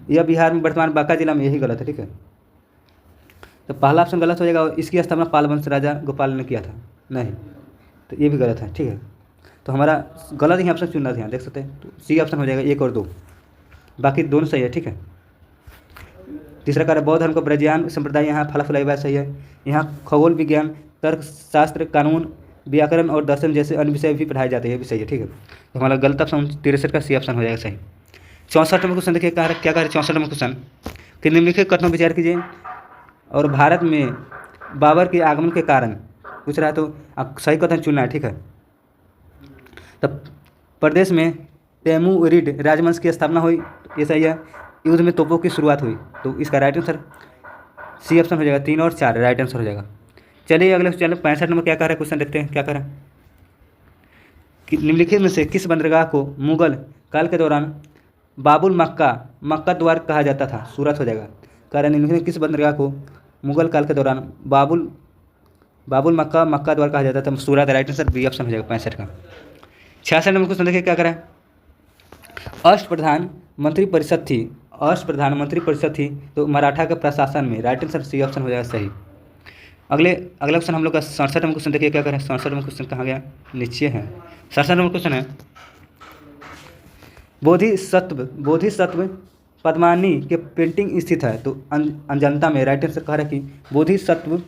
यह बिहार में वर्तमान बांका जिला में, यही गलत है, ठीक है। तो पहला ऑप्शन गलत हो जाएगा। और इसकी स्थापना पाल वंश राजा गोपाल ने किया था, नहीं, तो ये भी गलत है, ठीक है। तो हमारा गलत ही ऑप्शन चुनना था, यहाँ देख सकते हैं। तो सी ऑप्शन हो जाएगा 1 और 2, बाकी दोनों सही है, ठीक है। तीसरा कार्य बौद्ध धर्म का ब्रजयान संप्रदाय यहाँ फला फुलाई बात सही है। यहाँ खगोल विज्ञान, तर्कशास्त्र, कानून, व्याकरण और दर्शन जैसे अन्य विषय भी पढ़ाए जाते हैं, ये भी सही है, ठीक है। तो हमारा गलत ऑप्शन 63 का सी ऑप्शन हो जाएगा सही। 64 नंबर क्वेश्चन देखिए क्या कह रहे हैं। 64 नंबर क्वेश्चन कि निम्नलिखित कथनों विचार कीजिए। और भारत में बाबर के आगमन के कारण पूछ रहा है, तो आप सही कथन चुनना है, ठीक है। तब प्रदेश में तैमूरिड राजवंश की स्थापना हुई, ये सही है। युद्ध में तोपों की शुरुआत हुई, तो इसका राइट आंसर सी ऑप्शन हो जाएगा। 3 और 4 राइट आंसर हो जाएगा। चलिए अगले क्वेश्चन 65 नंबर क्या कह रहा है क्वेश्चन, देखते हैं क्या कह रहा है कि निम्नलिखित में से किस बंदरगाह को मुगल काल के दौरान बाबुल मक्का द्वार कहा जाता था। सूरत हो जाएगा। कह रहे हैं निम्नलिखित में किस बंदरगाह को मुगल काल के दौरान बाबुल मक्का द्वार कहा जाता था। सूरत, राइट आंसर बी ऑप्शन हो जाएगा 65 का। 66 नंबर क्वेश्चन देखिए क्या कह रहा है। अष्टप्रधान मंत्री परिषद थी, तो मराठा के प्रशासन में, राइट आंसर सी ऑप्शन हो जाएगा सही। अगला क्वेश्चन हम लोग का 67 नंबर क्वेश्चन देखिए क्या करें। 67 नंबर क्वेश्चन कहाँ गया, नीचे है। 67 नंबर क्वेश्चन है बोधिसत्व पद्मानी के पेंटिंग स्थित है, तो अजंता में, राइट आंसर कह रहा है कि बोधिसत्व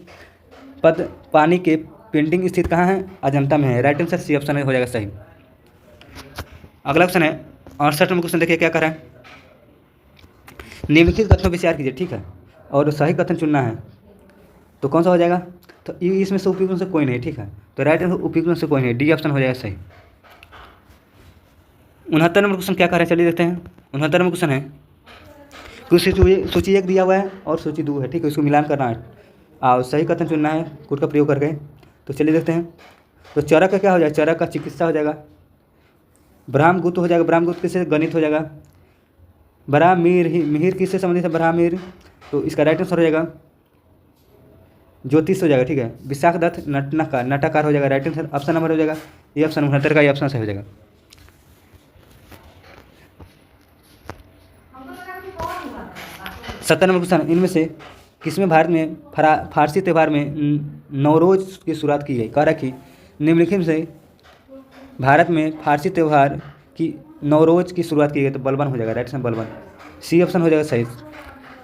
पद्मानी के पेंटिंग स्थित कहाँ है, अजंता में है, राइट आंसर सी ऑप्शन हो जाएगा सही। अगला क्वेश्चन है 68 नंबर क्वेश्चन देखिए क्या कर रहा है। निम्नलिखित कथनों पर विचार कीजिए, ठीक है, और सही कथन चुनना है। तो कौन सा हो जाएगा, तो इसमें से उपयुक्त में से कोई नहीं, ठीक है। तो राइट आंसर उपयुक्त में से कोई नहीं, डी ऑप्शन हो जाएगा सही। 69 नंबर क्वेश्चन क्या कर रहे हैं, चलिए देखते हैं। 69 नंबर क्वेश्चन है कुछ सूची 1 दिया हुआ है और सूची 2 है, ठीक है, इसको मिलान करना है और सही कथन चुनना है कोड का प्रयोग करके। तो चलिए देखते हैं। तो चरक का क्या हो जाएगा, चरक का चिकित्सा हो जाएगा। ब्रह्मगुप्त हो जाएगा, ब्रह्मगुप्त किससे, गणित हो जाएगा। मिहिर किससे संबंधित है, ब्रह्ममिहिर, तो इसका राइट आंसर हो जाएगा ज्योतिष हो जाएगा, ठीक है। विशाख दत्त नाटककार हो जाएगा, राइट आंसर ऑप्शन नंबर हो जाएगा ये ऑप्शन 69 का, ये ऑप्शन सही हो जाएगा। सत्तर नंबर क्वेश्चन, इनमें से किसमें भारत में फारसी त्यौहार में नवरोज की शुरुआत की गई। कह रहा है कि निम्नलिखित से भारत में फारसी त्यौहार की नवरोज की शुरुआत की गई, तो बलबन हो जाएगा, right answer Balban, C option हो जाएगा सही।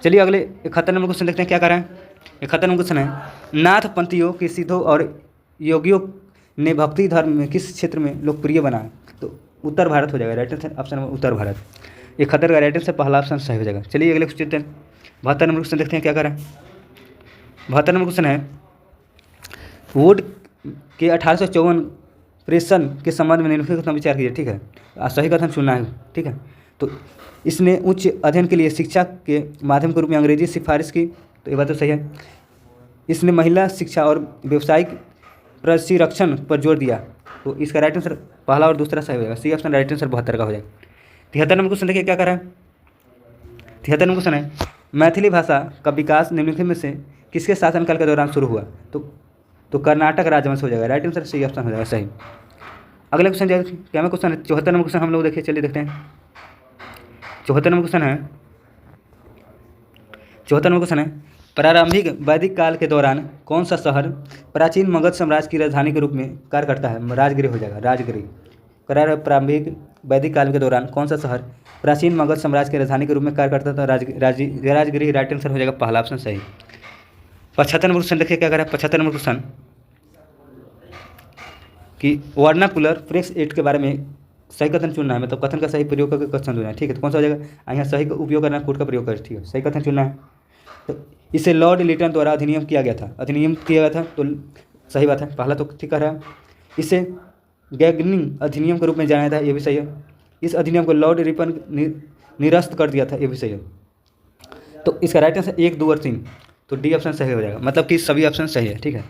चलिए अगले 71 नंबर क्वेश्चन देखते हैं क्या कर रहे हैं। 71 नंबर क्वेश्चन है नाथपंथियों के सिद्धों और योगियों ने भक्ति धर्म में किस क्षेत्र में लोकप्रिय बना, तो उत्तर भारत हो जाएगा, राइट आंसर ऑप्शन नंबर उत्तर भारत। 71 का राइट आंसर पहला ऑप्शन सही हो जाएगा। चलिए अगले क्वेश्चन देखते हैं। 72 नंबर क्वेश्चन देखते हैं क्या कर रहे हैं। 72 नंबर क्वेश्चन है वुड के 1854 प्रेषण के संबंध में निम्नलिखित कथन विचार कीजिए, ठीक है, सही कथन चुनना है, ठीक है। तो इसने उच्च अध्ययन के लिए शिक्षा के माध्यम के रूप में अंग्रेजी सिफारिश की, तो ये बात तो सही है। इसने महिला शिक्षा और व्यावसायिक प्रशिक्षण पर जोर दिया, तो इसका राइट आंसर पहला और दूसरा सही हो जाएगा, सी ऑप्शन राइट आंसर 72 का हो जाएगा। 73 नंबर क्वेश्चन देखिए क्या कर रहा है। 73 नंबर क्वेश्चन है मैथिली भाषा का विकास निम्नलिखित में से किसके शासनकाल के दौरान शुरू हुआ, तो कर्नाटक राजवंश हो जाएगा, राइट आंसर सी ऑप्शन हो जाएगा सही। अगला क्वेश्चन क्या में क्वेश्चन है 74 नंबर क्वेश्चन हम लोग देखिए, चलिए देखते हैं। 74 नंबर क्वेश्चन है 74 नंबर क्वेश्चन है प्रारंभिक वैदिक काल के दौरान कौन सा शहर प्राचीन मगध साम्राज्य की राजधानी के रूप में कार्य करता है, राजगिरी हो जाएगा, राजगिरी। प्रारंभिक वैदिक काल के दौरान कौन सा शहर प्राचीन मगध साम्राज्य की राजधानी के रूप में कार्य करता था, राजगिरी, राइट आंसर हो जाएगा पहला ऑप्शन सही। 75 नंबर क्वेश्चन देखिए क्या कर रहा है। 75 नंबर क्वेश्चन कि वर्नाकुलर फ्रेक्स एड के बारे में सही कथन चुनना है, मतलब कथन का सही प्रयोग करके कथन चुनना है, ठीक है। तो कौन सा हो जाएगा, यहाँ सही का उपयोग करना है, कोड का प्रयोग कर, ठीक है, सही कथन चुनना है। तो इसे लॉर्ड लिटन द्वारा अधिनियम किया गया था, तो सही बात है, पहला तो ठीक कर रहा है। इसे गैगनिंग अधिनियम के रूप में जाना था, ये भी सही है। इस अधिनियम को लॉर्ड रिपन निरस्त कर दिया था, ये भी सही है। तो इसका राइट आंसर 1, 2 और 3, तो डी ऑप्शन सही हो जाएगा, मतलब कि सभी ऑप्शन सही है। ठीक है,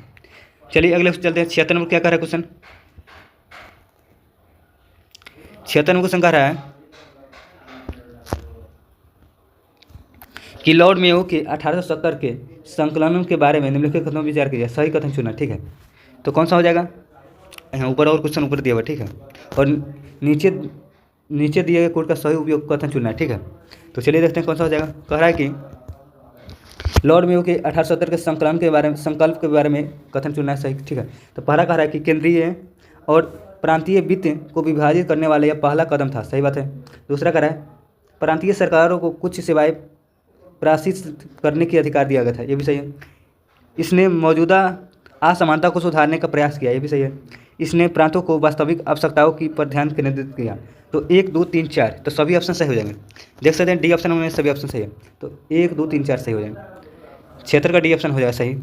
चलिए अगले चलते हैं। 76 नंबर क्या कह रहा है क्वेश्चन? 76 नंबर क्वेश्चन कह रहा है कि लॉर्ड मेयो के 1870 के संकलनों के बारे में निम्नलिखित कथनों पर विचार कीजिए, सही कथन चुना। ठीक है, तो कौन सा हो जाएगा? यहाँ ऊपर और क्वेश्चन ऊपर दिया हुआ। ठीक है, और नीचे नीचे दिए गए कोड का सही उपयोग कथन चुनना है। ठीक है, तो चलिए देखते हैं कौन सा हो जाएगा। कह रहा है कि लॉर्ड मेयो के 1870 के संकल्प के बारे में कथन चुनना है सही। ठीक है, तो पहला कह रहा है कि केंद्रीय और प्रांतीय वित्त को विभाजित करने वाला यह पहला कदम था, सही बात है। दूसरा कह रहा है प्रांतीय सरकारों को कुछ सेवाएं प्रशासित करने के अधिकार दिया गया था, ये भी सही है। इसने मौजूदा असमानता को सुधारने का प्रयास किया, ये भी सही है। इसने प्रांतों को वास्तविक आवश्यकताओं की पर ध्यान केंद्रित किया। तो 1 2 3 4, तो सभी ऑप्शन सही हो जाएंगे। देख सकते हैं डी ऑप्शन में सभी ऑप्शन सही है, तो 1 2 3 4 सही हो जाएंगे। 76 का डी ऑप्शन हो जाएगा सही।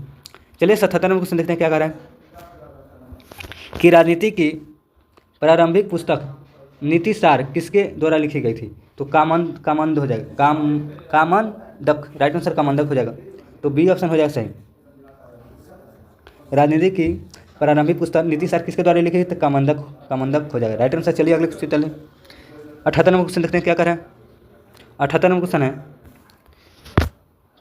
चलिए 77 में क्वेश्चन देखते हैं क्या कह रहा है कि राजनीति की प्रारंभिक पुस्तक नीति सार किसके द्वारा लिखी गई थी? तो कामंद हो जाएगा, कामंदक, राइट आंसर कामंदक हो जाएगा, तो बी ऑप्शन हो जाएगा सही। राजनीति की प्रारंभिक पुस्तक नीति सार किसके द्वारा लिखी गई? तो कामंदक हो जाएगा, राइट आंसर। चलिए अगले क्वेश्चन चलें। 78 नंबर क्वेश्चन देखते हैं क्या कर रहा है। 78 नंबर क्वेश्चन है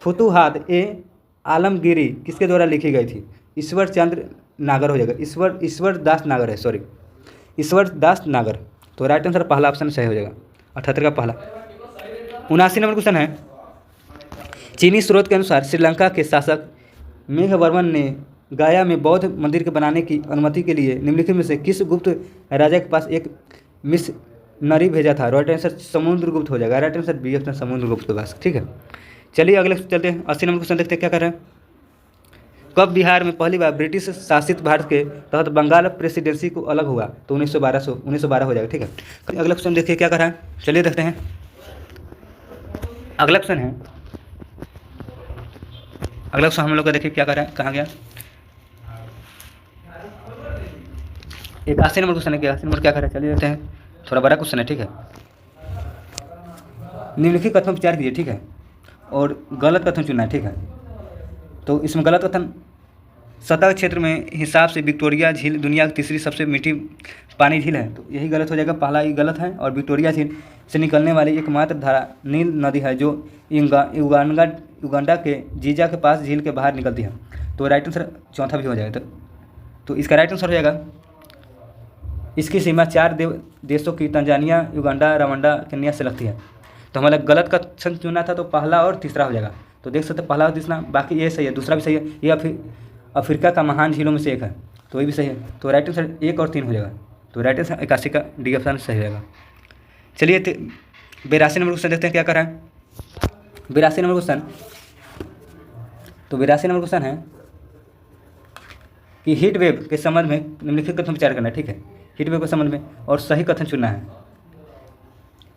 फुतुहात ए आलमगीरी किसके द्वारा लिखी गई थी? ईश्वर चंद्र नागर हो जाएगा, ईश्वर दास नागर है, सॉरी ईश्वर दास नागर, तो राइट आंसर पहला ऑप्शन सही हो जाएगा, 78 का पहला। 79 नंबर क्वेश्चन है चीनी स्रोत के अनुसार श्रीलंका के शासक मेघवर्मन ने गया में बौद्ध मंदिर के बनाने की अनुमति के लिए निम्नलिखित में से किस गुप्त राजा के पास एक मिशनरी भेजा था? राइट आंसर समुद्रगुप्त हो जाएगा, right answer B option Samudragupta के पास। ठीक है, चलिए अगले चलते हैं। 80 नंबर क्वेश्चन देखते हैं क्या कर रहे हैं। कब बिहार में पहली बार ब्रिटिश शासित भारत के तहत बंगाल प्रेसिडेंसी को अलग हुआ? तो 1912 हो जाएगा। ठीक है, अगला क्वेश्चन देखिए क्या कर रहा है, चलिए देखते हैं। अगला क्वेश्चन हम लोग का देखिए क्या कर रहा है, कहाँ गया। 81 नंबर क्वेश्चन है, 81 नंबर क्या कर रहा है, चलिए देखते हैं। थोड़ा बड़ा क्वेश्चन है। ठीक है, निम्नलिखित कथनों पर विचार कीजिए। ठीक है, और गलत कथन चुनना है। ठीक है, तो इसमें गलत कथन सतह क्षेत्र में हिसाब से विक्टोरिया झील दुनिया की तीसरी सबसे मीठी पानी झील है, तो यही गलत हो जाएगा, पहला ही गलत है। और विक्टोरिया झील से निकलने वाली एकमात्र धारा नील नदी है जो युगांडा के जीजा के पास झील के बाहर निकलती है, तो राइट आंसर चौथा भी हो जाएगा। तो इसका राइट आंसर हो जाएगा इसकी सीमा 4 देशों की तंजानिया, युगांडा, रवांडा, केन्या से लगती है। तो हमारा गलत कथन चुना था, तो पहला और तीसरा हो जाएगा। तो देख सकते हैं पहला और तीसरा, बाकी ये सही है, दूसरा भी सही है। ये अफ्रीका का महान झीलों में से एक है, तो ये भी सही है। तो राइट आंसर 1 और 3 हो जाएगा, तो राइट आंसर 81 का डी ऑप्शन सही हो जाएगा। चलिए 82 नंबर क्वेश्चन देखते हैं क्या कर रहा है। 82 नंबर क्वेश्चन, तो 82 नंबर क्वेश्चन है कि हीट वेव के संबंध में निम्नलिखित कथन विचार करना है। ठीक है, हीट वेव के संबंध में और सही कथन चुनना है।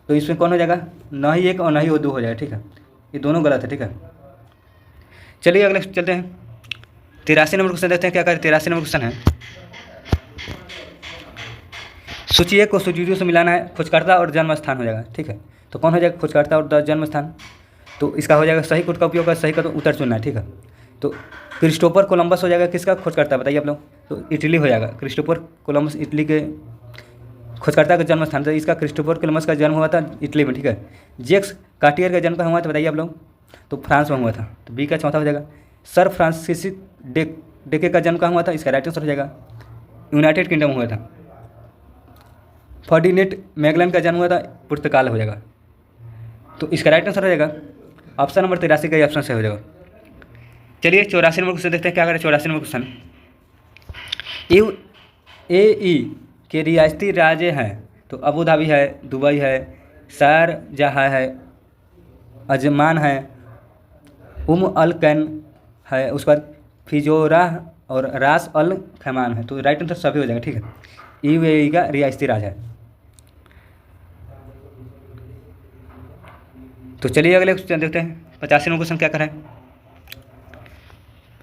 तो इसमें कौन हो जाएगा? न ही 1 और न ही 2 हो जाएगा। ठीक है, ये दोनों गलत है। ठीक है, चलिए अगले चलते हैं। 83 नंबर क्वेश्चन देखते हैं क्या करें। 83 नंबर क्वेश्चन है सूची 1 को सूची 2 से मिलाना है, खोजकर्ता और जन्म स्थान हो जाएगा। ठीक है, तो कौन हो जाएगा? खोजकर्ता और जन्म स्थान, तो इसका हो जाएगा सही कोड का उपयोग कर सही का तो उत्तर चुनना है। ठीक है, तो क्रिस्टोफर कोलंबस हो जाएगा, किसका खोजकर्ता बताइए आप लोग? तो इटली हो जाएगा, क्रिस्टोफर कोलंबस इटली के खोजकर्ता का जन्म स्थान था। इसका क्रिस्टोफर कोलंबस का जन्म हुआ था इटली में। ठीक है, जेक्स कार्टियर का जन्म कहाँ हुआ था बताइए आप लोग? तो फ्रांस में हुआ था, तो बी का चौथा हो जाएगा। सर फ्रांसिस डेके का जन्म कहाँ हुआ था? इसका राइट आंसर हो जाएगा यूनाइटेड किंगडम हुआ था। फर्डिनेट मैगलन का जन्म हुआ था पुर्तगाल हो जाएगा, तो इसका राइट आंसर हो जाएगा ऑप्शन नंबर 83 का ऑप्शन सही हो जाएगा। चलिए 84 नंबर क्वेश्चन देखते हैं क्या करें। 84 नंबर क्वेश्चन, UAE के रियासती राज्य हैं, तो अबू धाबी है, दुबई है, शारजाह है, अजमान है, अल कैन है, उसके बाद फिजोराह और रास अल खैमान है, तो राइट आंसर सभी हो जाएगा। ठीक है, UAE का रियासती राज्य है। तो चलिए अगले क्वेश्चन देखते हैं। 85 नंबर क्वेश्चन क्या करें।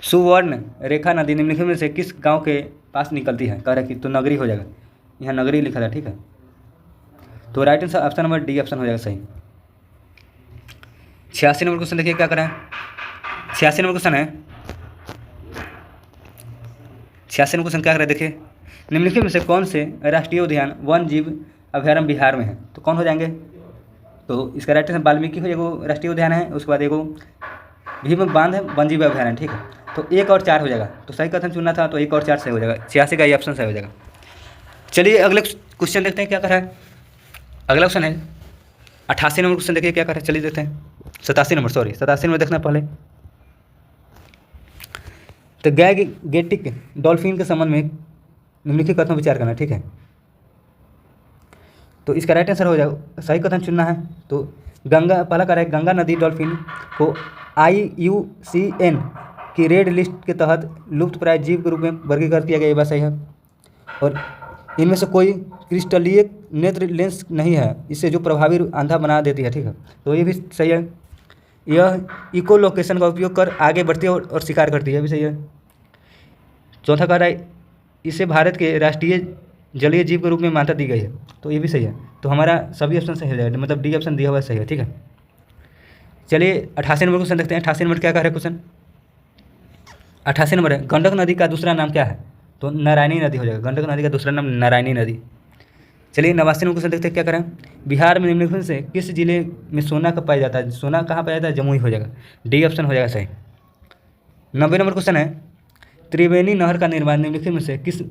सुवर्ण रेखा नदी निम्नलिखित में से किस गांव के पास निकलती है? कह रहा है कि तो नगरी हो जाएगा, यहाँ नगरी लिखा था। ठीक है, तो right answer option number D option हो जाएगा सही। 86 नंबर क्वेश्चन देखिए क्या करें। 86 नंबर क्वेश्चन है। 86 नंबर क्वेश्चन क्या कर रहे हैं देखिए, निम्नलिखित में से कौन से राष्ट्रीय उद्यान वन जीव अभयारण्य बिहार में है? तो कौन हो जाएंगे? तो इसका राइट आंसर वाल्मीकि हो, एगो राष्ट्रीय उद्यान है, उसके बाद एगो भीम बांध है, वन जीव अभयारण्य, ठीक है। तो 1 और 4 हो जाएगा, तो सही कथन चुनना था, तो 1 और 4 सही हो जाएगा, 86 का ये ऑप्शन सही हो जाएगा। चलिए अगले क्वेश्चन देखते हैं क्या कर रहा है। अगला क्वेश्चन है 88 नंबर क्वेश्चन, देखिए क्या कर रहा है, चलिए देखते हैं। 87 नंबर देखना पहले। तो गैगेटिक डॉल्फिन के संबंध में निम्नलिखित कथनों पर विचार करना, ठीक है। तो इसका राइट आंसर हो जाएगा, सही कथन चुनना है। तो गंगा, पहला कह रहा है गंगा नदी डॉल्फिन को IUCN की रेड लिस्ट के तहत लुप्तप्राय जीव के रूप में वर्गीकृत किया गया, ये बात सही है। और इनमें से कोई क्रिस्टलीय नेत्र लेंस नहीं है, इससे जो प्रभावी अंधा बना देती है, ठीक है। तो ये भी सही है। यह इको लोकेशन का उपयोग कर आगे बढ़ती है और शिकार करती है, भी सही है। चौथा कह रहा है इसे भारत के राष्ट्रीय जलीय जीव के रूप में मान्यता दी गई है, तो ये भी सही है। तो हमारा सभी ऑप्शन सही हो जाएगा, मतलब डी ऑप्शन दिया हुआ सही है, ठीक है। चलिए 88 नंबर क्वेश्चन देखते हैं। 88 नंबर क्या कह रहे हैं क्वेश्चन, 88 नंबर है गंडक नदी का दूसरा नाम क्या है? तो नारायणी नदी हो जाएगा, गंडक नदी का दूसरा नाम नारायणी नदी। चलिए 89 नंबर क्वेश्चन देखते हैं क्या करें। बिहार में निम्नलिखित से किस जिले में सोना कब पाया जाता है? सोना कहाँ पाया जाता है? जमुई हो जाएगा, डी ऑप्शन हो जाएगा सही। 90 नंबर क्वेश्चन है त्रिवेणी नहर का निर्माण निम्नलिखित में से किस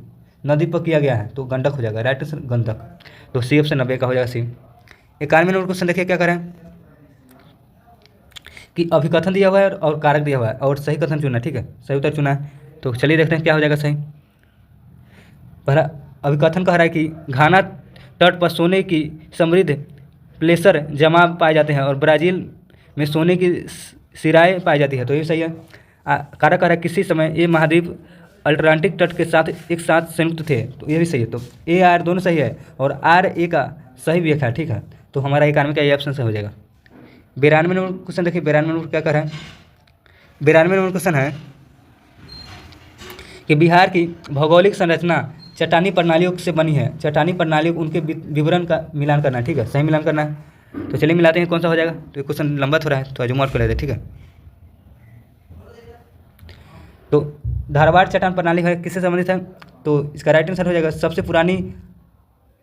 नदी पर किया गया है? तो गंडक हो जाएगा, राइट आंसर गंडक, तो सी ऑप्शन 90 का हो जाएगा सी। 91 नंबर क्वेश्चन देखिए क्या करें कि अभिकथन दिया हुआ है और कारक दिया हुआ है और सही कथन चुना, ठीक है, सही उत्तर चुना है। तो चलिए देखते हैं क्या हो जाएगा सही। पहला अभिकथन कह रहा है कि घाना तट पर सोने की समृद्ध प्लेसर जमा पाए जाते हैं और ब्राज़ील में सोने की सिराएँ पाई जाती है, तो ये सही है। कारक कह रहा है किसी समय ये महाद्वीप अटलांटिक तट के साथ एक साथ संयुक्त थे, तो ये भी सही है। तो ए आर दोनों सही है और आर ए का सही भी है, ठीक है। तो हमारा 91 का ये ऑप्शन सही हो जाएगा। 92 नंबर क्वेश्चन देखिए, 92 नंबर क्या कर रहा है। 92 नंबर क्वेश्चन है कि बिहार की भौगोलिक संरचना चट्टानी प्रणालियों से बनी है, चट्टानी प्रणालियों उनके विवरण का मिलान करना है, ठीक है, सही मिलान करना है। तो चलिए मिलाते हैं, कौन सा हो जाएगा। तो ये क्वेश्चन लंबा हो रहा है, तो जूम आउट कर लेते हैं, ठीक है। तो धारवाड़ चट्टान प्रणाली है किससे संबंधित है? तो इसका राइट आंसर हो जाएगा सबसे पुरानी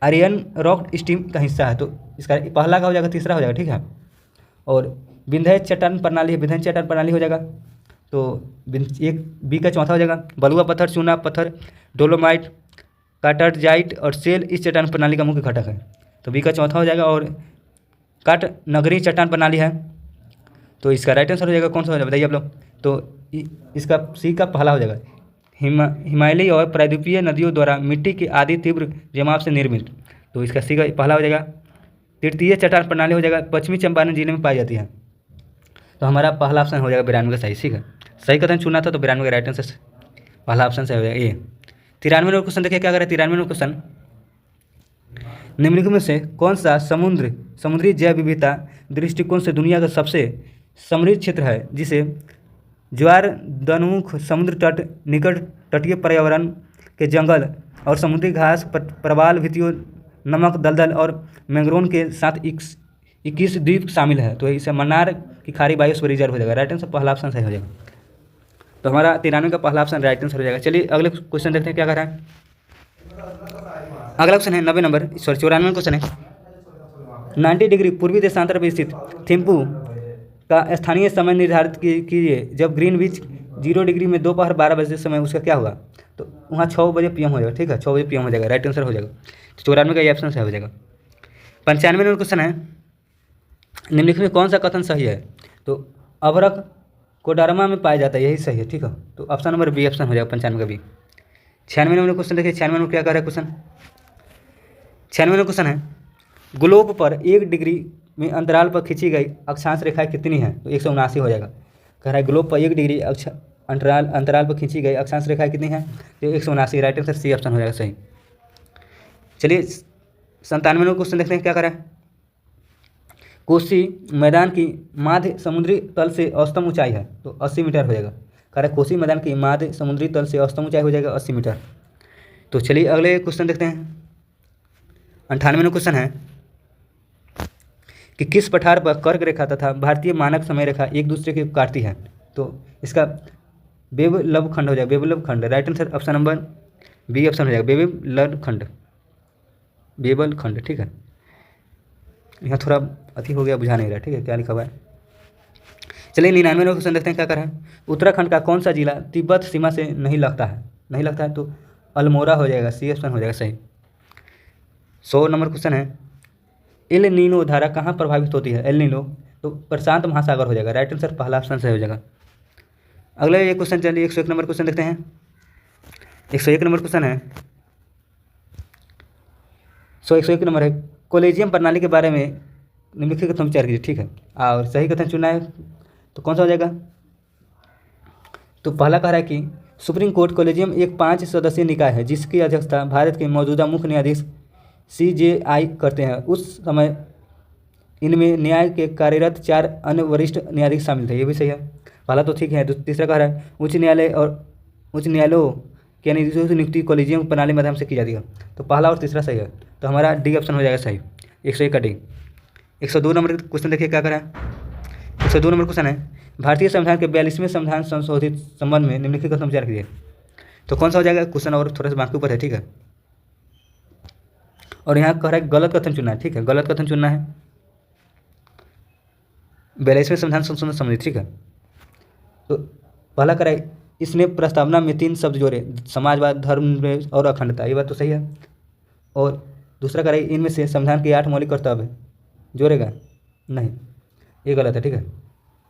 आर्यन रॉक स्टीम का हिस्सा है, तो इसका पहला का हो जाएगा, तीसरा हो जाएगा, ठीक है। और विंध्य चट्टान प्रणाली है, विंध्य चट्टान प्रणाली हो जाएगा, तो एक बी का चौथा हो जाएगा। बलुआ पत्थर, चूना पत्थर, डोलोमाइट, काटारजाइट और सेल इस चट्टान प्रणाली का मुख्य घटक है, तो बी का चौथा हो जाएगा। और काट नगरी चट्टान प्रणाली है, तो इसका राइट आंसर हो जाएगा कौन सा हो जाएगा बताइए आप लोग। तो इसका सी का पहला हो जाएगा हिमालयी और प्रायद्वीपीय नदियों द्वारा मिट्टी के आदि तीव्र जमाव से निर्मित, तो इसका सी का पहला हो जाएगा। तृतीय चट्टान प्रणाली हो जाएगा पश्चिमी चंपारण जिले में पाई जाती है, तो हमारा पहला ऑप्शन हो जाएगा 92 का सही, ठीक है। सही कथन चुना था, तो 92 का राइट आंसर पहला ऑप्शन सही हो जाएगा ए। 93 नंबर क्वेश्चन देखिए क्या करें। 93 नंबर क्वेश्चन निम्नलिखित में से कौन सा समुद्री जैव विविधता दृष्टिकोण से दुनिया का सबसे समृद्ध क्षेत्र है, जिसे ज्वार दनमुख समुद्र तट, निकट तटीय पर्यावरण के जंगल और समुद्री घास, प्रवाल भित्तियों, नमक दलदल और मैंग्रोव के साथ 21 द्वीप शामिल है, तो इसे मन्नार की खाड़ी बायोस्फीयर रिजर्व हो जाएगा, राइट आंसर पहला ऑप्शन सही हो जाएगा। तो हमारा 93 का पहला ऑप्शन राइट आंसर हो जाएगा। चलिए अगले क्वेश्चन देखते हैं क्या कर रहा है। अगला क्वेश्चन है 90 नंबर, सॉरी 94 क्वेश्चन है। 90 डिग्री पूर्वी देशांतर पर स्थित थिम्पू का स्थानीय समय निर्धारित कीजिए जब ग्रीनविच 0 डिग्री में दोपहर 12 बजे समय उसका क्या होगा? तो वहाँ 6 बजे PM हो जाएगा, ठीक है, 6 बजे PM हो जाएगा, राइट आंसर हो जाएगा। तो 94 का ये ऑप्शन सही हो जाएगा। 95 नंबर क्वेश्चन है निम्नलिखित में कौन सा कथन सही है? तो अभरक कोडरमा में पाया जाता है, यही सही है, ठीक है। तो ऑप्शन नंबर बी ऑप्शन हो जाएगा 95 का बी। 96 नंबर क्वेश्चन देखिए, 96 नंबर क्या कर रहा है क्वेश्चन। 96 नंबर क्वेश्चन है ग्लोब पर 1 डिग्री में अंतराल पर खींची गई अक्षांश रेखाएं कितनी हैं? तो 179 हो जाएगा। कह रहा है ग्लोब पर 1 डिग्री अंतराल पर खींची गई अक्षांश रेखाएं कितनी हैं? तो 179, राइट आंसर सी ऑप्शन हो जाएगा सही। चलिए 97 नंबर क्वेश्चन देखते हैं क्या कर रहा है। कोसी मैदान की माध्य समुद्री तल से औसतम ऊंचाई है, तो 80 मीटर हो जाएगा। कह रहा है कोसी मैदान की माध्य समुद्री तल से औसतम ऊंचाई हो जाएगा 80 मीटर। तो चलिए अगले क्वेश्चन देखते हैं। 98 नंबर क्वेश्चन है कि किस पठार पर कर्क रेखा तथा भारतीय मानक समय रेखा एक दूसरे के काटती है? तो इसका बेबलब खंड हो जाएगा, बेबलब खंड। Right answer option number B option हो जाएगा, बेबल खंड, बेबल खंड। ठीक है, यहाँ थोड़ा अति हो गया, बुझा नहीं रहा। ठीक है, क्या लिखा हुआ है। चलिए 99 नंबर क्वेश्चन देखते हैं क्या कर रहा है। उत्तराखंड का कौन सा जिला तिब्बत सीमा से नहीं लगता है, नहीं लगता है, तो अल्मोड़ा हो जाएगा, सी ऑप्शन हो जाएगा सही। 100 नंबर क्वेश्चन है, एल नीनो धारा कहाँ प्रभावित होती है, एल नीनो, तो प्रशांत महासागर हो जाएगा। राइट आंसर पहला ऑप्शन सही हो जाएगा। अगला ये क्वेश्चन चलिए 101 नंबर क्वेश्चन देखते हैं। 101 नंबर क्वेश्चन है, 101 नंबर है, कॉलेजियम प्रणाली के बारे में निम्नलिखित कथन विचार कीजिए। ठीक है, और सही कथन चुनना है, तो कौन सा हो जाएगा। तो पहला कह रहा है कि सुप्रीम कोर्ट कॉलेजियम एक 5 सदस्यीय निकाय है जिसकी अध्यक्षता भारत के मौजूदा मुख्य न्यायाधीश CJI करते हैं। उस समय इनमें न्याय के कार्यरत 4 अन्य वरिष्ठ न्यायाधीश शामिल थे। ये भी सही है, पहला तो ठीक है। तीसरा कह रहा है उच्च न्यायालय और उच्च न्यायालयों के न्यायाधीशों की नियुक्ति कॉलेजियम प्रणाली के माध्यम से की जाती है। तो पहला और तीसरा सही है, तो हमारा डी ऑप्शन हो जाएगा सही, 101 का डी। 102 नंबर क्वेश्चन देखिए क्या करा है। 102 नंबर क्वेश्चन है, भारतीय संविधान के 42वें संविधान संशोधित संबंध में निम्नलिखित कथन विचार कीजिए। तो कौन सा हो जाएगा क्वेश्चन, और थोड़ा सा बाकी ऊपर है। ठीक है, और यहाँ कह रहा है गलत कथन चुनना है। ठीक है, गलत कथन चुनना है, 42वें संविधान संशोधन संबंधित। ठीक है, तो पहला कह रहा है इसने प्रस्तावना में 3 शब्द जोड़े, समाजवाद, धर्मनिरपेक्ष और अखंडता। ये बात तो सही है। और दूसरा कह रहा है इनमें से संविधान के 8 मौलिक कर्तव्य जोड़ेगा, नहीं, ये गलत है। ठीक है,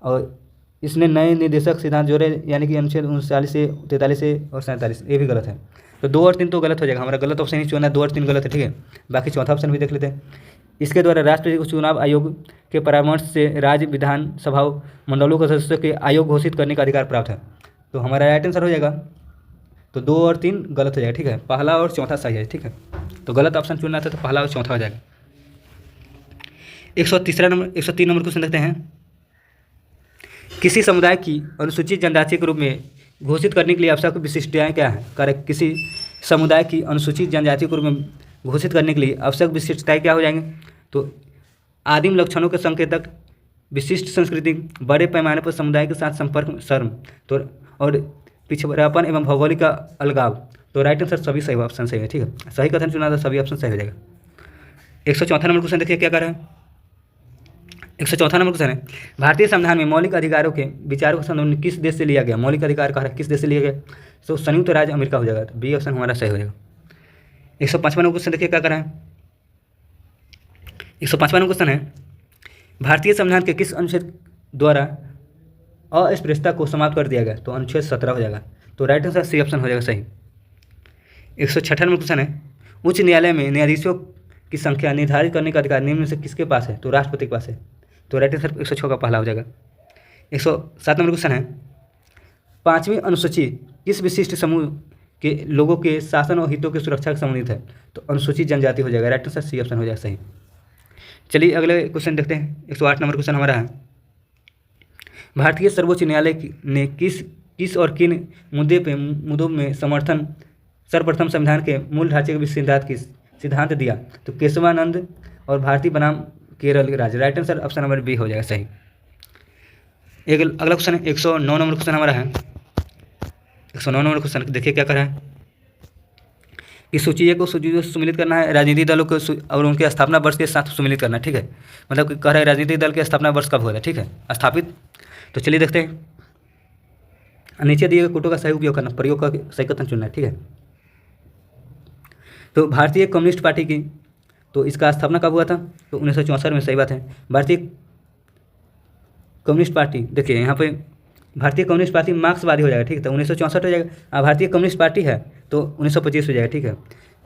और इसने नए निर्देशक सिद्धांत जोड़े, यानी कि अनुच्छेद 39 से 43 से और 47, ये भी गलत है। तो 2 और 3 तो गलत हो जाएगा, हमारा गलत ऑप्शन ही चुना है, 2 और 3 गलत है। ठीक है, बाकी चौथा ऑप्शन भी देख लेते हैं। इसके द्वारा राष्ट्रीय चुनाव आयोग के परामर्श से राज्य विधानसभा मंडलों के सदस्यों के आयोग घोषित करने का अधिकार प्राप्त है। तो हमारा राइट आंसर हो जाएगा, तो 2 और 3 गलत हो जाएगा। ठीक है, पहला और चौथा सही है। ठीक है, तो गलत ऑप्शन चुनना था, तो पहला और चौथा हो जाएगा। 103 नंबर क्वेश्चन देखते हैं, किसी समुदाय की अनुसूचित जनजाति के रूप में घोषित करने के लिए आवश्यक विशिष्टताएं क्या है। करेक्ट, किसी समुदाय की अनुसूचित जनजाति के रूप में घोषित करने के लिए आवश्यक विशिष्टताएं क्या हो जाएंगे। तो आदिम लक्षणों के संकेतक, विशिष्ट संस्कृति, बड़े पैमाने पर समुदाय के साथ संपर्क, शर्म, तो और पिछड़ापन एवं भौगोलिक का अलगाव। तो राइट आंसर सभी सही ऑप्शन सही है। ठीक है, सही कथन चुना था, सभी ऑप्शन सही हो जाएगा। 104 नंबर क्वेश्चन देखिए क्या कर रहा है। 104 नंबर क्वेश्चन है, भारतीय संविधान में मौलिक अधिकारों के विचारों का संबंध किस देश से लिया गया। मौलिक अधिकार कह रहा है किस देश से लिया गया, तो संयुक्त राज्य अमेरिका हो जाएगा, तो बी ऑप्शन हमारा सही हो जाएगा। 155 नंबर क्वेश्चन देखिए क्या कर रहा है। 155 नंबर क्वेश्चन है, भारतीय संविधान के किस अनुच्छेद द्वारा अस्पृश्यता को समाप्त कर दिया गया। तो अनुच्छेद 17 हो जाएगा, तो राइट आंसर सी ऑप्शन हो जाएगा सही। 156 नंबर क्वेश्चन है, उच्च न्यायालय में न्यायाधीशों की संख्या निर्धारित करने का अधिकार निम्न में से किसके पास है। तो राष्ट्रपति के पास है, तो राइट आंसर 106 का पहला हो जाएगा। 107 नंबर क्वेश्चन है, 5वीं अनुसूची किस विशिष्ट समूह के लोगों के शासन और हितों की सुरक्षा से संबंधित है। तो अनुसूचित जनजाति हो जाएगा, राइट आंसर सी ऑप्शन हो जाएगा सही। चलिए अगले क्वेश्चन देखते हैं। 108 नंबर क्वेश्चन हमारा है, भारतीय सर्वोच्च न्यायालय ने किस और किन मुद्दों में सर्वप्रथम संविधान के मूल ढांचे के सिद्धांत दिया। तो केशवानंद और भारतीय बनाम केरल राज्य। Right answer option number B हो जाएगा सही। एक अगला क्वेश्चन है, 109 नंबर क्वेश्चन हमारा है। 109 नंबर क्वेश्चन देखिए क्या कर रहा है। इस सूची को सुमिलित करना है, राजनीतिक दलों को और उनके स्थापना वर्ष के साथ सुमिलित करना है। ठीक है, मतलब कह रहा है राजनीतिक दल के स्थापना वर्ष कब हुआ था। ठीक है, स्थापित। तो चलिए देखते हैं, नीचे दिए गए कोटों का सही उपयोग करना, प्रयोग का सही कथन चुनना है। ठीक है, तो भारतीय कम्युनिस्ट पार्टी की, तो इसका स्थापना कब हुआ था। तो 1964 में, सही बात है। भारतीय कम्युनिस्ट पार्टी, देखिए यहाँ पे भारतीय कम्युनिस्ट पार्टी मार्क्सवादी हो जाएगा। ठीक है, तो 1964 हो जाएगा। भारतीय कम्युनिस्ट पार्टी है तो 1925 हो जाएगा। ठीक है,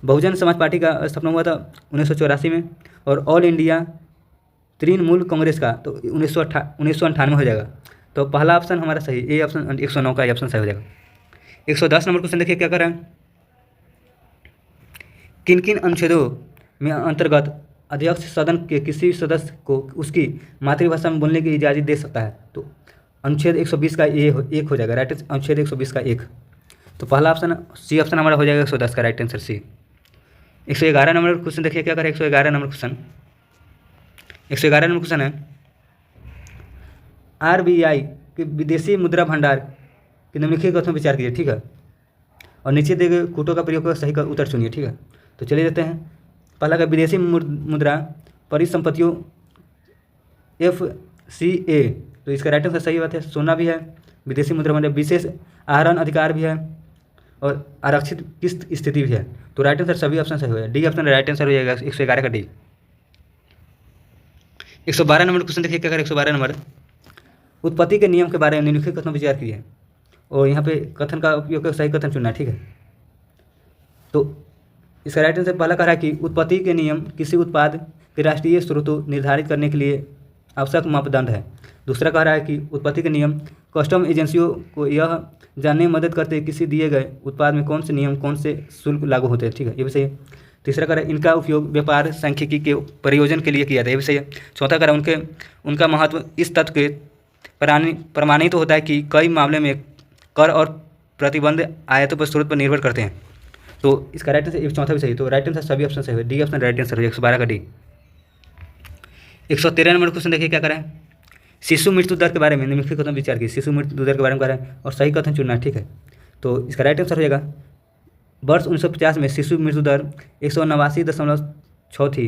बहुजन समाज पार्टी का स्थापना हुआ था 1984 में, और ऑल इंडिया तृणमूल कांग्रेस का तो 1998 हो जाएगा। तो पहला ऑप्शन हमारा सही, ए ऑप्शन 109 का ऑप्शन सही हो जाएगा। 110 नंबर क्वेश्चन देखिए क्या कर रहा है, किन किन अनुच्छेदों में अंतर्गत अध्यक्ष सदन के किसी सदस्य को उसकी मातृभाषा में बोलने की इजाज़त दे सकता है। तो अनुच्छेद 120 का एक हो जाएगा, राइट। अनुच्छेद 120 का 1, तो पहला ऑप्शन सी ऑप्शन हमारा हो जाएगा 110 का, right answer C. 111 number question देखिए क्या करें। 111 नंबर क्वेश्चन, 111 नंबर क्वेश्चन है, RBI कि विदेशी मुद्रा भंडार के निम्नलिखित कथनों पर विचार कीजिए, ठीक है। और नीचे दिए गए कूटों का प्रयोग कर सही का उत्तर चुनिए, ठीक है। तो चलिए देते हैं। पहला का विदेशी मुद्रा परिसंपत्तियों FCA, तो इसका राइट आंसर सही बात है, सोना भी है। विदेशी मुद्रा मतलब विशेष आहरण अधिकार भी है और आरक्षित किस्त स्थिति भी है। तो राइट आंसर सभी ऑप्शन सही हो जाएगा, डी ऑप्शन राइट आंसर हो जाएगा 111 का डी। 112 नंबर क्वेश्चन देखिए क्या करें। 112 नंबर, उत्पत्ति के नियम के बारे में निम्नलिखित कथनों पर विचार कीजिए और यहाँ पे कथन का उपयोग कर सही कथन चुनना है, ठीक है। तो इसका राइट आंसर पहला कह रहा है कि उत्पत्ति के नियम किसी उत्पाद के राष्ट्रीय स्रोतों निर्धारित करने के लिए आवश्यक मापदंड है। दूसरा कह रहा है कि उत्पत्ति के नियम कस्टम एजेंसियों को यह जानने में मदद करते हैं किसी दिए गए उत्पाद में कौन से नियम कौन से शुल्क लागू होते हैं, ठीक है, ये भी सही है। तीसरा कह रहा है इनका उपयोग व्यापार सांख्यिकी के प्रयोजन के लिए किया जाता है, ये भी सही है। चौथा कह रहा है उनका महत्व इस तथ्य के प्रमाणित होता है कि कई मामले में कर और प्रतिबंध आयातों पर स्रोत पर निर्भर करते हैं। तो इसका राइट आंसर चौथा भी सही, तो राइट आंसर सभी ऑप्शन सही है, डी ऑप्शन राइट आंसर है 112 का डी। 113 नंबर क्वेश्चन देखिए क्या करें। शिशु मृत्यु दर के बारे में निम्नलिखित कथन विचार कीजिए। शिशु मृत्यु दर के बारे में कह रहा है और सही कथन चुनना है, ठीक है। तो इसका राइट आंसर हो जाएगा वर्ष 1950 में शिशु मृत्यु दर 189.6 थी,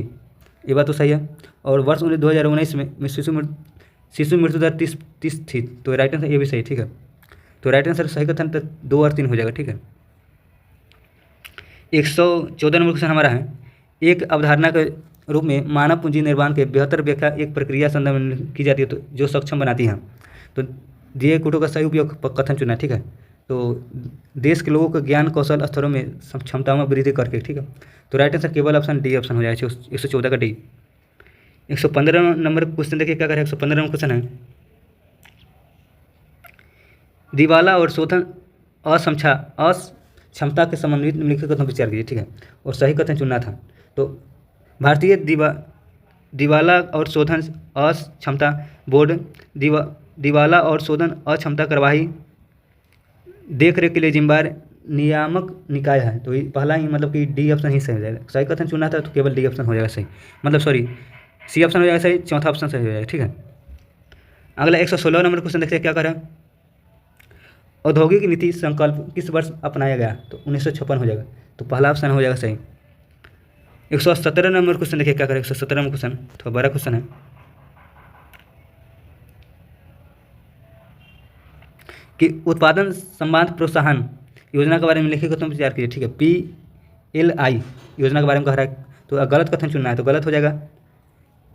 ये बात तो सही है। और वर्ष 2019 में शिशु मृत्यु दर 30 थी, तो राइट आंसर ये भी सही, ठीक है। तो राइट आंसर सही कथन तो 2 और 3 हो जाएगा, ठीक है। 114 नंबर क्वेश्चन हमारा है, एक अवधारणा के रूप में मानव पूंजी निर्माण के बेहतर व्याख्या एक प्रक्रिया संदर्भ में की जाती है तो जो सक्षम बनाती है। तो दिए कूटों का सही उपयोग कथन चुना, ठीक है। तो देश के लोगों के ज्ञान कौशल स्तरों में क्षमताओं में वृद्धि करके, ठीक है। तो राइट आंसर केवल ऑप्शन डी ऑप्शन हो जाएगा 114 का डी। 115 नंबर क्वेश्चन देखिए क्या करें। 115 नंबर क्वेश्चन है, दिवाला और शोधन अक्षमता के समन्वित निम्नलिखित कथन विचार कीजिए, ठीक है। और सही कथन चुनना था। तो भारतीय दिवाला और शोधन अक्षमता बोर्ड दिवाला और शोधन अक्षमता कार्यवाही देख रेख के लिए जिम्मेदार नियामक निकाय है। तो पहला ही मतलब कि डी ऑप्शन ही सही हो जाएगा। सही कथन चुना था तो केवल डी ऑप्शन हो जाएगा सही, मतलब सॉरी सी ऑप्शन हो जाएगा सही, चौथा ऑप्शन सही हो जाएगा, ठीक है। अगला 116 नंबर क्वेश्चन देखते हैं क्या करें। औद्योगिक नीति संकल्प किस वर्ष अपनाया गया। तो 1956 हो जाएगा, तो पहला ऑप्शन हो जाएगा सही। 117 नंबर क्वेश्चन देखिए क्या करें। 117 नंबर क्वेश्चन थोड़ा बड़ा क्वेश्चन है कि उत्पादन संबंध प्रोत्साहन योजना के बारे में लिखित कथन विचार कीजिए, ठीक है। PLI योजना के बारे में कह रहा है, तो गलत कथन चुनना है, तो गलत हो जाएगा।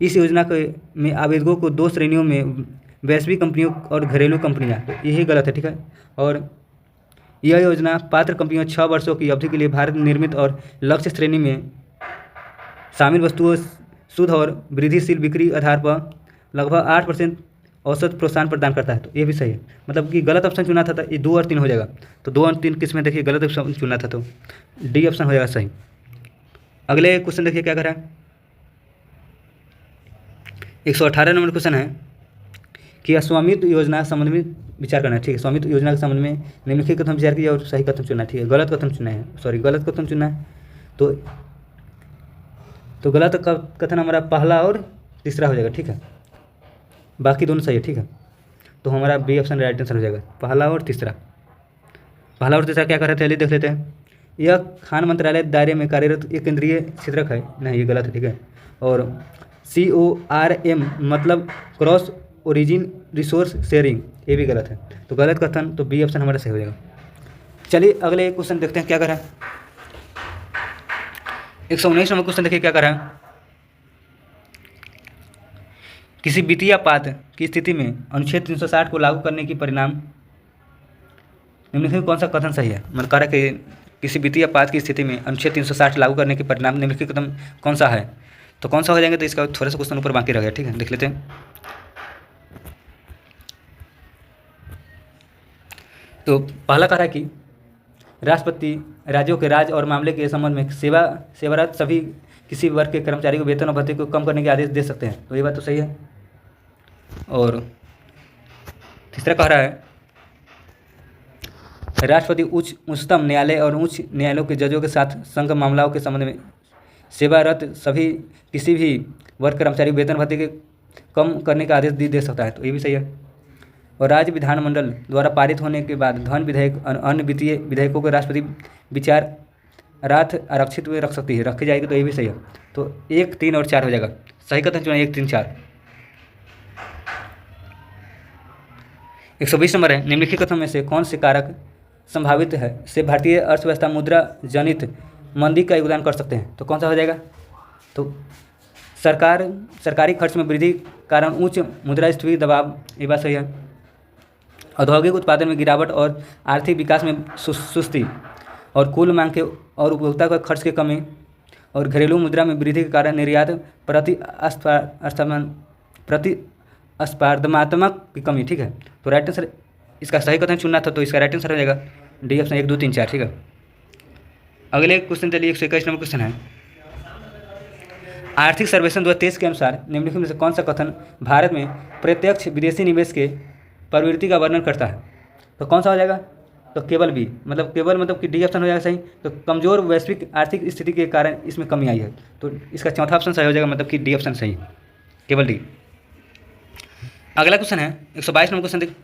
इस योजना के में आवेदकों को 2 श्रेणियों में वैश्विक कंपनियों और घरेलू कंपनियां, तो यही गलत है, ठीक है। और यह योजना पात्र कंपनियों 6 वर्षों की अवधि के लिए भारत निर्मित और लक्ष्य श्रेणी में शामिल वस्तुओं शुद्ध और वृद्धिशील बिक्री आधार पर लगभग 8% औसत प्रोत्साहन प्रदान करता है। तो ये भी सही है, मतलब कि गलत ऑप्शन चुना था तो ये 2 और 3 हो जाएगा। तो 2 और 3 किस में देखिए गलत ऑप्शन चुना था, तो डी ऑप्शन हो जाएगा सही। अगले क्वेश्चन देखिए क्या कर रहा है। 118 नंबर क्वेश्चन है कि स्वामित्व योजना के संबंध में विचार करना है, ठीक है। स्वामित्व योजना के संबंध में निम्नलिखित कथन विचार कीजिए और सही कथन चुनना है, ठीक है। गलत कथन चुना है, सॉरी गलत कथन चुना है। तो गलत कथन हमारा पहला और तीसरा हो जाएगा, ठीक है। बाकी दोनों सही है, ठीक है। तो हमारा बी ऑप्शन राइट आंसर हो जाएगा, पहला और तीसरा। पहला और तीसरा क्या कर रहे थे, चलिए देख लेते हैं। यह खान मंत्रालय दायरे में कार्यरत एक केंद्रीय क्षेत्रक है, नहीं ये गलत है, ठीक है। और CORM मतलब क्रॉस ओरिजिन रिसोर्स शेयरिंग, ये भी गलत है, तो गलत कथन, तो बी ऑप्शन हमारा सही हो जाएगा। चलिए अगले क्वेश्चन देखते हैं क्या कर रहा है। 119 नंबर क्वेश्चन देखिए क्या कर रहा है। किसी वित्तीय आपात की स्थिति में अनुच्छेद 360 को लागू करने की परिणाम निम्नलिखित कौन सा कथन सही है। मतलब कह रहा है कि किसी वित्तीय आपात की स्थिति में अनुच्छेद 360 लागू करने के परिणाम निम्नलिखित कथन कौन सा है। तो कौन सा हो जाएंगे, तो इसका थोड़ा सा क्वेश्चन ऊपर बाकी रह गया, ठीक है, देख लेते हैं। तो पहला कह रहा है कि राष्ट्रपति राज्यों के राज्य और मामले के संबंध में सेवारत सभी किसी वर्ग के कर्मचारी को वेतन और भत्ते को कम करने के आदेश दे सकते हैं, तो ये बात तो सही है। और तीसरा कह रहा है राष्ट्रपति उच्चतम न्यायालय और उच्च न्यायालयों के जजों के साथ संघ मामलों के संबंध में सेवारत सभी किसी भी वर्ग कर्मचारी वेतन भत्ते के कम करने का आदेश दे सकता है, तो ये भी सही है। और राज्य विधानमंडल द्वारा पारित होने के बाद धन विधेयक अन्य वित्तीय विधेयकों को राष्ट्रपति विचार रात आरक्षित में रख सकती है, रखी जाएगी, तो ये भी सही है। तो 1, 3 और 4 हो जाएगा। सही कथन चुना 1, 3, 4। 120 नंबर है, निम्नलिखित कथन में से कौन से कारक संभावित है से भारतीय अर्थव्यवस्था मुद्रा जनित मंदी का योगदान कर सकते हैं? तो कौन सा हो जाएगा? तो सरकारी खर्च में वृद्धि कारण उच्च मुद्रास्फीति दबाव, ये बात सही है। औद्योगिक उत्पादन में गिरावट और आर्थिक विकास में सुस्ती और कुल मांग के और उपभोक्ता का खर्च की कमी और घरेलू मुद्रा में वृद्धि के कारण निर्यात प्रतिस्पर्धात्मक की कमी। ठीक है, तो राइट आंसर इसका सही कथन चुनना था, तो इसका राइट आंसर हो जाएगा डी ऑप्शन 1, 2, 3, 4। ठीक है, अगले क्वेश्चन चलिए 121 नंबर क्वेश्चन है। आर्थिक सर्वेक्षण 2023 के अनुसार निम्नलिखित में से कौन सा कथन भारत में प्रत्यक्ष विदेशी निवेश के प्रवृत्ति का वर्णन करता है? तो कौन सा हो जाएगा? तो केवल बी, मतलब कि डी ऑप्शन हो जाएगा सही। तो कमजोर वैश्विक आर्थिक स्थिति के कारण इसमें कमी आई है, तो इसका चौथा ऑप्शन सही हो जाएगा, मतलब कि डी ऑप्शन सही, केवल डी। अगला क्वेश्चन है 122 नंबर क्वेश्चन।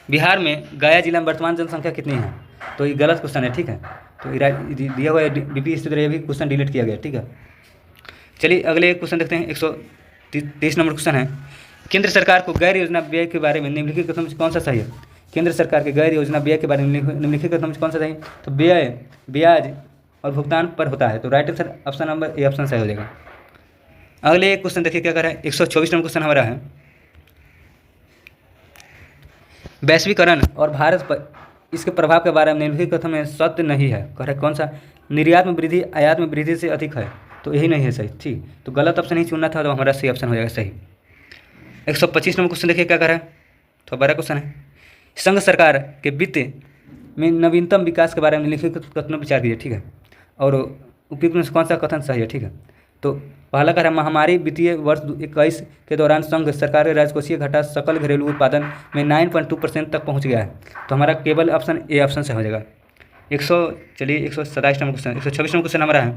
बिहार में गया जिला में वर्तमान जनसंख्या कितनी है? तो ये गलत क्वेश्चन है। ठीक है, तो दिया हुआ है बीपी, इसी तरह ये भी क्वेश्चन डिलीट किया गया। ठीक है, चलिए अगले क्वेश्चन देखते हैं। 123 नंबर क्वेश्चन है। केंद्र सरकार को गैर योजना व्यय के बारे में निम्नलिखित कथनों में कौन सा सही है? केंद्र सरकार के गैर योजना व्यय के बारे में निम्नलिखित कथनों में कौन सा सही? तो व्यय ब्याज और भुगतान पर होता है, तो right answer option number A option सही हो जाएगा। अगले एक क्वेश्चन देखिए क्या कर रहा है। 124 नंबर क्वेश्चन हमारा है, वैश्वीकरण और भारत पर इसके प्रभाव के बारे में निम्नलिखित कथन में सत्य नहीं है। कह रहा है कौन सा? निर्यात में वृद्धि आयात में वृद्धि से अधिक है, तो यही नहीं है सही। ठीक, तो गलत ऑप्शन ही चुनना था, तो हमारा सही ऑप्शन हो जाएगा सही। 125 नंबर क्वेश्चन देखिए क्या कर रहा है, तो बड़ा क्वेश्चन है। संघ सरकार के वित्त में नवीनतम विकास के बारे में निम्नलिखित कथनों पर विचार कीजिए। ठीक है, और उपयुक्त में से कौन सा कथन सही है? ठीक है, तो पहला कह रहा है महामारी वित्तीय वर्ष 21 के दौरान संघ सरकार के राजकोषीय घाटा सकल घरेलू उत्पादन में 9.2% तक पहुंच गया है, तो हमारा केवल ऑप्शन ए ऑप्शन से हो जाएगा। 127 नंबर क्वेश्चन। 126 नंबर क्वेश्चन हमारा है,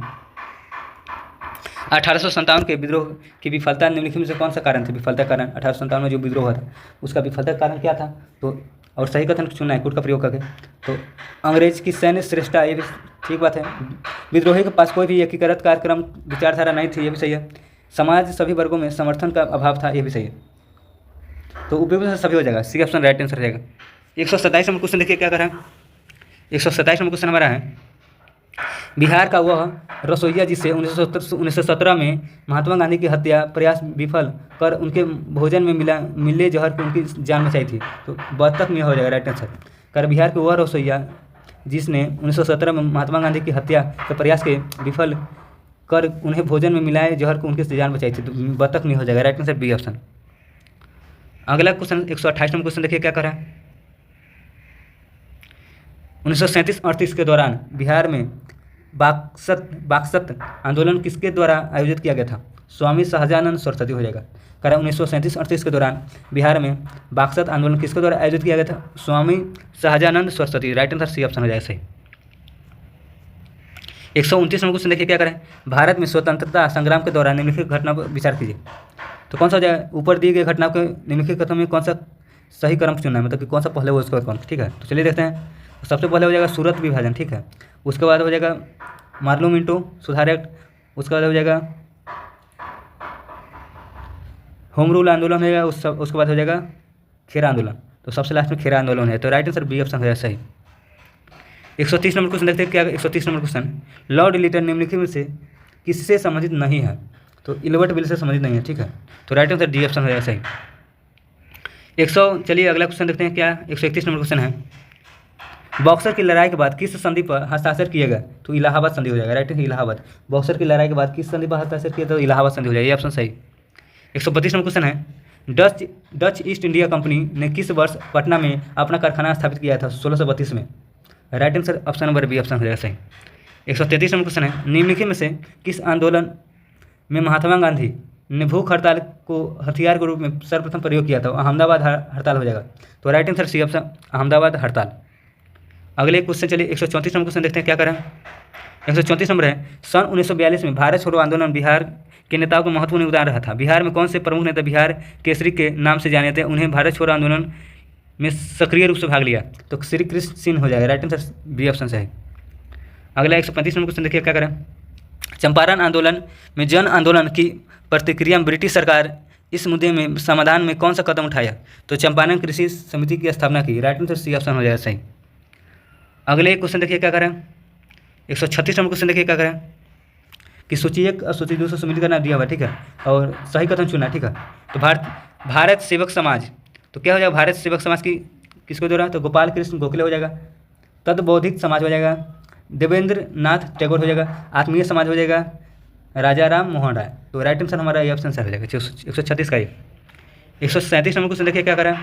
1857 के विद्रोह की विफलता निम्नलिखित में से कौन सा कारण था? विफलता कारण 1857 में जो विद्रोह हुआ था उसका विफलता कारण क्या था? तो और सही कथन चुनना है कूट का प्रयोग करके। तो अंग्रेज की सैन्य श्रेष्ठता, ये भी ठीक बात है। विद्रोही के पास कोई भी एकीकृत कार्यक्रम विचारधारा नहीं थी, ये भी सही है। समाज सभी वर्गों में समर्थन का अभाव था, ये भी सही है। तो उपयुक्त से सभी हो जाएगा, सी ऑप्शन राइट आंसर रहेगा। 127 नंबर क्वेश्चन देखिए क्या कर रहा है। 127 नंबर क्वेश्चन हमारा है, बिहार का वह रसोइया जिसे 1917 में महात्मा गांधी की हत्या प्रयास विफल कर उनके भोजन में मिले जहर की उनकी जान बचाई थी, तो बतख में हो जाएगा राइट आंसर। कर बिहार के वह रसोइया जिसने 1917 में महात्मा गांधी की हत्या के प्रयास के विफल कर उन्हें भोजन में मिलाए जहर को उनकी जान बचाई थी, तो बतख में हो जाएगा राइट आंसर बी ऑप्शन। अगला क्वेश्चन 128 नंबर क्वेश्चन देखिए क्या कर रहा है। 1937-38 के दौरान बिहार में बाक्सत आंदोलन किसके द्वारा आयोजित किया गया था? स्वामी सहजानंद सरस्वती हो जाएगा। कह रहा है 1937-38 के दौरान बिहार में बाक्सत आंदोलन किसके द्वारा आयोजित किया गया था? Swami Sahajanand Saraswati, right answer C option हो जाएगा सही। 129 नंबर क्वेश्चन देखिए क्या करें। भारत में स्वतंत्रता संग्राम के दौरान निम्नलिखित घटना पर विचार कीजिए, तो कौन सा हो जाएगा? ऊपर दिए गए घटना के निम्नलिखित कथनों में कौन सा सही क्रम चुनना है, मतलब कि कौन सा पहले हो उसके बाद कौन। ठीक है, तो चलिए देखते हैं। सबसे पहले हो जाएगा सूरत विभाजन, ठीक है। उसके बाद हो जाएगा मार्लो मिंटो सुधार एक्ट। उसके बाद हो जाएगा होम रूल आंदोलन है, उसके बाद हो जाएगा खेरा आंदोलन। तो सबसे लास्ट में खेरा आंदोलन है, तो राइट आंसर बी ऑप्शन हो जाएगा सही। 130 नंबर क्वेश्चन देखते हैं क्या। 130 नंबर क्वेश्चन, लॉर्ड लिटन निम्नलिखित में से किससे संबंधित नहीं है? तो इल्बर्ट बिल से संबंधित नहीं है, ठीक है। तो राइट आंसर डी ऑप्शन हो जाएगा सही। 100 अगला क्वेश्चन देखते हैं क्या। 131 नंबर क्वेश्चन है, बॉक्सर की लड़ाई के बाद किस संधि पर हस्ताक्षर किया गया? तो इलाहाबाद संधि हो जाएगा, राइट है इलाहाबाद। बॉक्सर की लड़ाई के बाद किस संधि पर हस्ताक्षर किया? तो इलाहाबाद संधि हो जाएगा, ये ऑप्शन सही। 132 नंबर क्वेश्चन है, डच ईस्ट इंडिया कंपनी ने किस वर्ष पटना में अपना कारखाना स्थापित किया था? 1632 में। Right answer option number B option हो जाएगा सही। 133 नंबर क्वेश्चन है, निम्नलिखित में से किस आंदोलन में महात्मा गांधी ने भूख हड़ताल को हथियार के रूप में सर्वप्रथम प्रयोग किया था? अहमदाबाद हड़ताल हो जाएगा। तो right answer C option Ahmedabad हड़ताल। अगले क्वेश्चन चलिए 134 नंबर क्वेश्चन देखते हैं क्या करें। 134 नंबर है, सन 1942 में भारत छोड़ो आंदोलन बिहार के नेताओं को महत्वपूर्ण योगदान रहा था। बिहार में कौन से प्रमुख नेता बिहार केसरी के नाम से जाने थे? उन्हें भारत छोड़ो आंदोलन में सक्रिय रूप से भाग लिया, तो श्री कृष्ण सिंह हो जाएगा। राइट आंसर बी ऑप्शन से है। अगला 135 नंबर क्वेश्चन देखिए क्या करें। चंपारण आंदोलन में जन आंदोलन की प्रतिक्रिया में ब्रिटिश सरकार इस मुद्दे में समाधान में कौन सा कदम उठाया, तो चंपारण कृषि समिति की स्थापना की। राइट आंसर सी ऑप्शन हो जाएगा सही। अगले एक क्वेश्चन देखिए क्या करें। 136 नंबर क्वेश्चन देखिए क्या करें कि सूची 1 और सूची 2 से समिति का नाम दिया हुआ है, ठीक है, और सही कथन चुना, ठीक है। तो भारत सेवक समाज, तो क्या हो जाएगा भारत सेवक समाज की किसको दे रहा है, तो गोपाल कृष्ण गोखले हो जाएगा। तद बौद्धिक समाज हो जाएगा, देवेंद्र नाथ टैगोर हो जाएगा। आत्मीय समाज हो जाएगा राजा राम मोहन राय। तो राइट आंसर हमारा ये ऑप्शन से हो जाएगा 136 का ये। 137 नंबर क्वेश्चन देखिए क्या करें।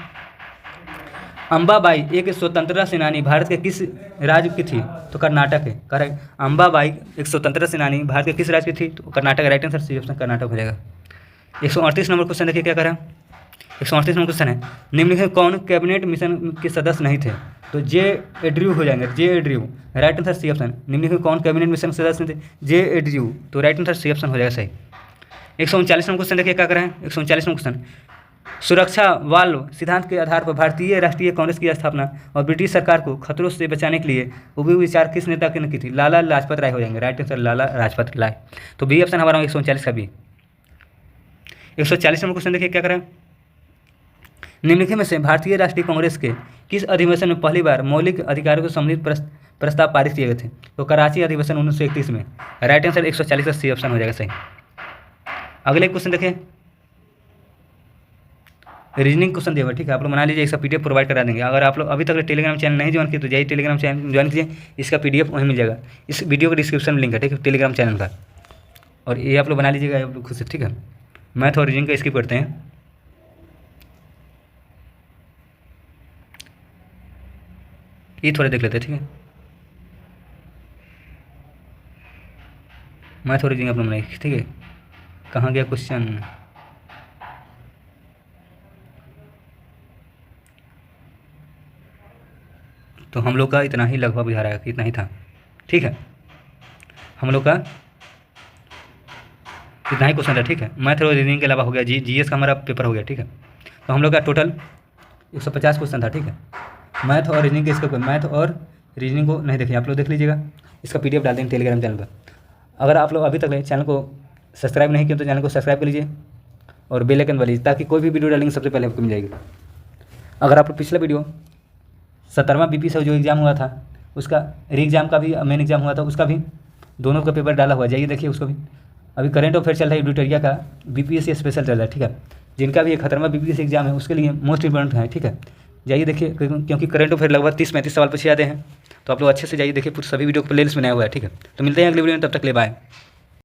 अम्बाबाई एक स्वतंत्रता सेनानी भारत के किस राज्य की थी, तो कर्नाटक है। करेक्ट, अम्बाबाई एक स्वतंत्रता सेनानी भारत के किस राज्य की थी, तो Karnataka. Right answer C option Karnataka हो जाएगा। 138 नंबर क्वेश्चन देखिए क्या करें। 138 नंबर क्वेश्चन है, निम्नलिखित कौन कैबिनेट मिशन के सदस्य नहीं थे, तो जे एड्रयू हो जाएंगे, जे एड्रयू। Right answer C option. निम्नलिखित कौन कैबिनेट मिशन के सदस्य नहीं थे, जे एड्रयू। तो राइट आंसर सी ऑप्शन हो जाएगा सही। 139 नंबर क्वेश्चन देखिए क्या करें। 139 नंबर क्वेश्चन, सुरक्षा वाल्व सिद्धांत के आधार पर भारतीय राष्ट्रीय कांग्रेस की स्थापना और ब्रिटिश सरकार को खतरों से बचाने के लिए उपयोगी विचार किस नेता ने की थी, लाला लाजपत राय हो जाएंगे। Right answer Lala Lajpat Rai. तो बी ऑप्शन हमारा 139 का बी। 140 नंबर क्वेश्चन देखिए क्या करें। निम्नलिखित में से भारतीय राष्ट्रीय कांग्रेस के किस अधिवेशन में पहली बार मौलिक अधिकारों को सम्मिलित प्रस्ताव पारित किए गए थे, तो कराची अधिवेशन 1931 में। राइट आंसर 140 का सी ऑप्शन हो जाएगा सही। अगले क्वेश्चन देखिए, रीजनिंग क्वेश्चन दिया हुआ, ठीक है। आप लोग बना लीजिए, इसका पीडीएफ प्रोवाइड करा देंगे। अगर आप लोग अभी तक टेलीग्राम चैनल नहीं ज्वाइन किए तो जाइए टेलीग्राम चैनल ज्वाइन कीजिए, इसका पीडीएफ वहीं मिल जाएगा। इस वीडियो के डिस्क्रिप्शन में लिंक है, ठीक है, टेलीग्राम चैनल का। और ये आप लोग बना लीजिएगा आप लोग खुद से, ठीक है। मैथ और रीजनिंग का स्किप करते हैं। ये थोड़े देख लेते हैं, ठीक है। मैथ और रीजनिंग आप लोग बनाइए, ठीक है। कहाँ गया क्वेश्चन, तो हम लोग का इतना ही लगभग बुझा रहा है कि इतना ही था, ठीक है। हम लोग का इतना ही क्वेश्चन था, ठीक है। मैथ और रीजनिंग के अलावा हो गया जीएस का हमारा पेपर हो गया, ठीक है। तो हम लोग का टोटल 150 क्वेश्चन था, ठीक है। मैथ और रीजनिंग के इसके मैथ और रीजनिंग को नहीं देखिए, आप लोग देख लीजिएगा, इसका पीडीएफ डाल देंगे टेलीग्राम चैनल पर। अगर आप लोग अभी तक चैनल को सब्सक्राइब नहीं किया तो चैनल को सब्सक्राइब कर लीजिए और बेल आइकन दबा लीजिए, ताकि कोई भी वीडियो डालेंगे सबसे पहले आपको मिल जाएगी। अगर आप लोग पिछला वीडियो 17वां बीपी से जो एग्ज़ाम हुआ था उसका री एग्ज़ाम का भी मेन एग्ज़ाम हुआ था, उसका भी दोनों का पेपर डाला हुआ, जाइए देखिए उसको भी। अभी करंट अफेयर चल रहा है एडिटोरिया का, बीपीएससी स्पेशल चल रहा है, ठीक है। जिनका भी 71वां बीपीएससी एग्जाम है उसके लिए मोस्ट इंपॉर्टेंट है, ठीक है। जाइए देखिए, क्योंकि करंट अफेयर लगभग 30-35 सवाल पूछे जाते हैं, तो आप लोग अच्छे से जाइए देखिए, पूरे सभी वीडियो को प्लेलिस्ट बनाया हुआ है, ठीक है। तो मिलते हैं अगले वीडियो में, तब तक ले बाय।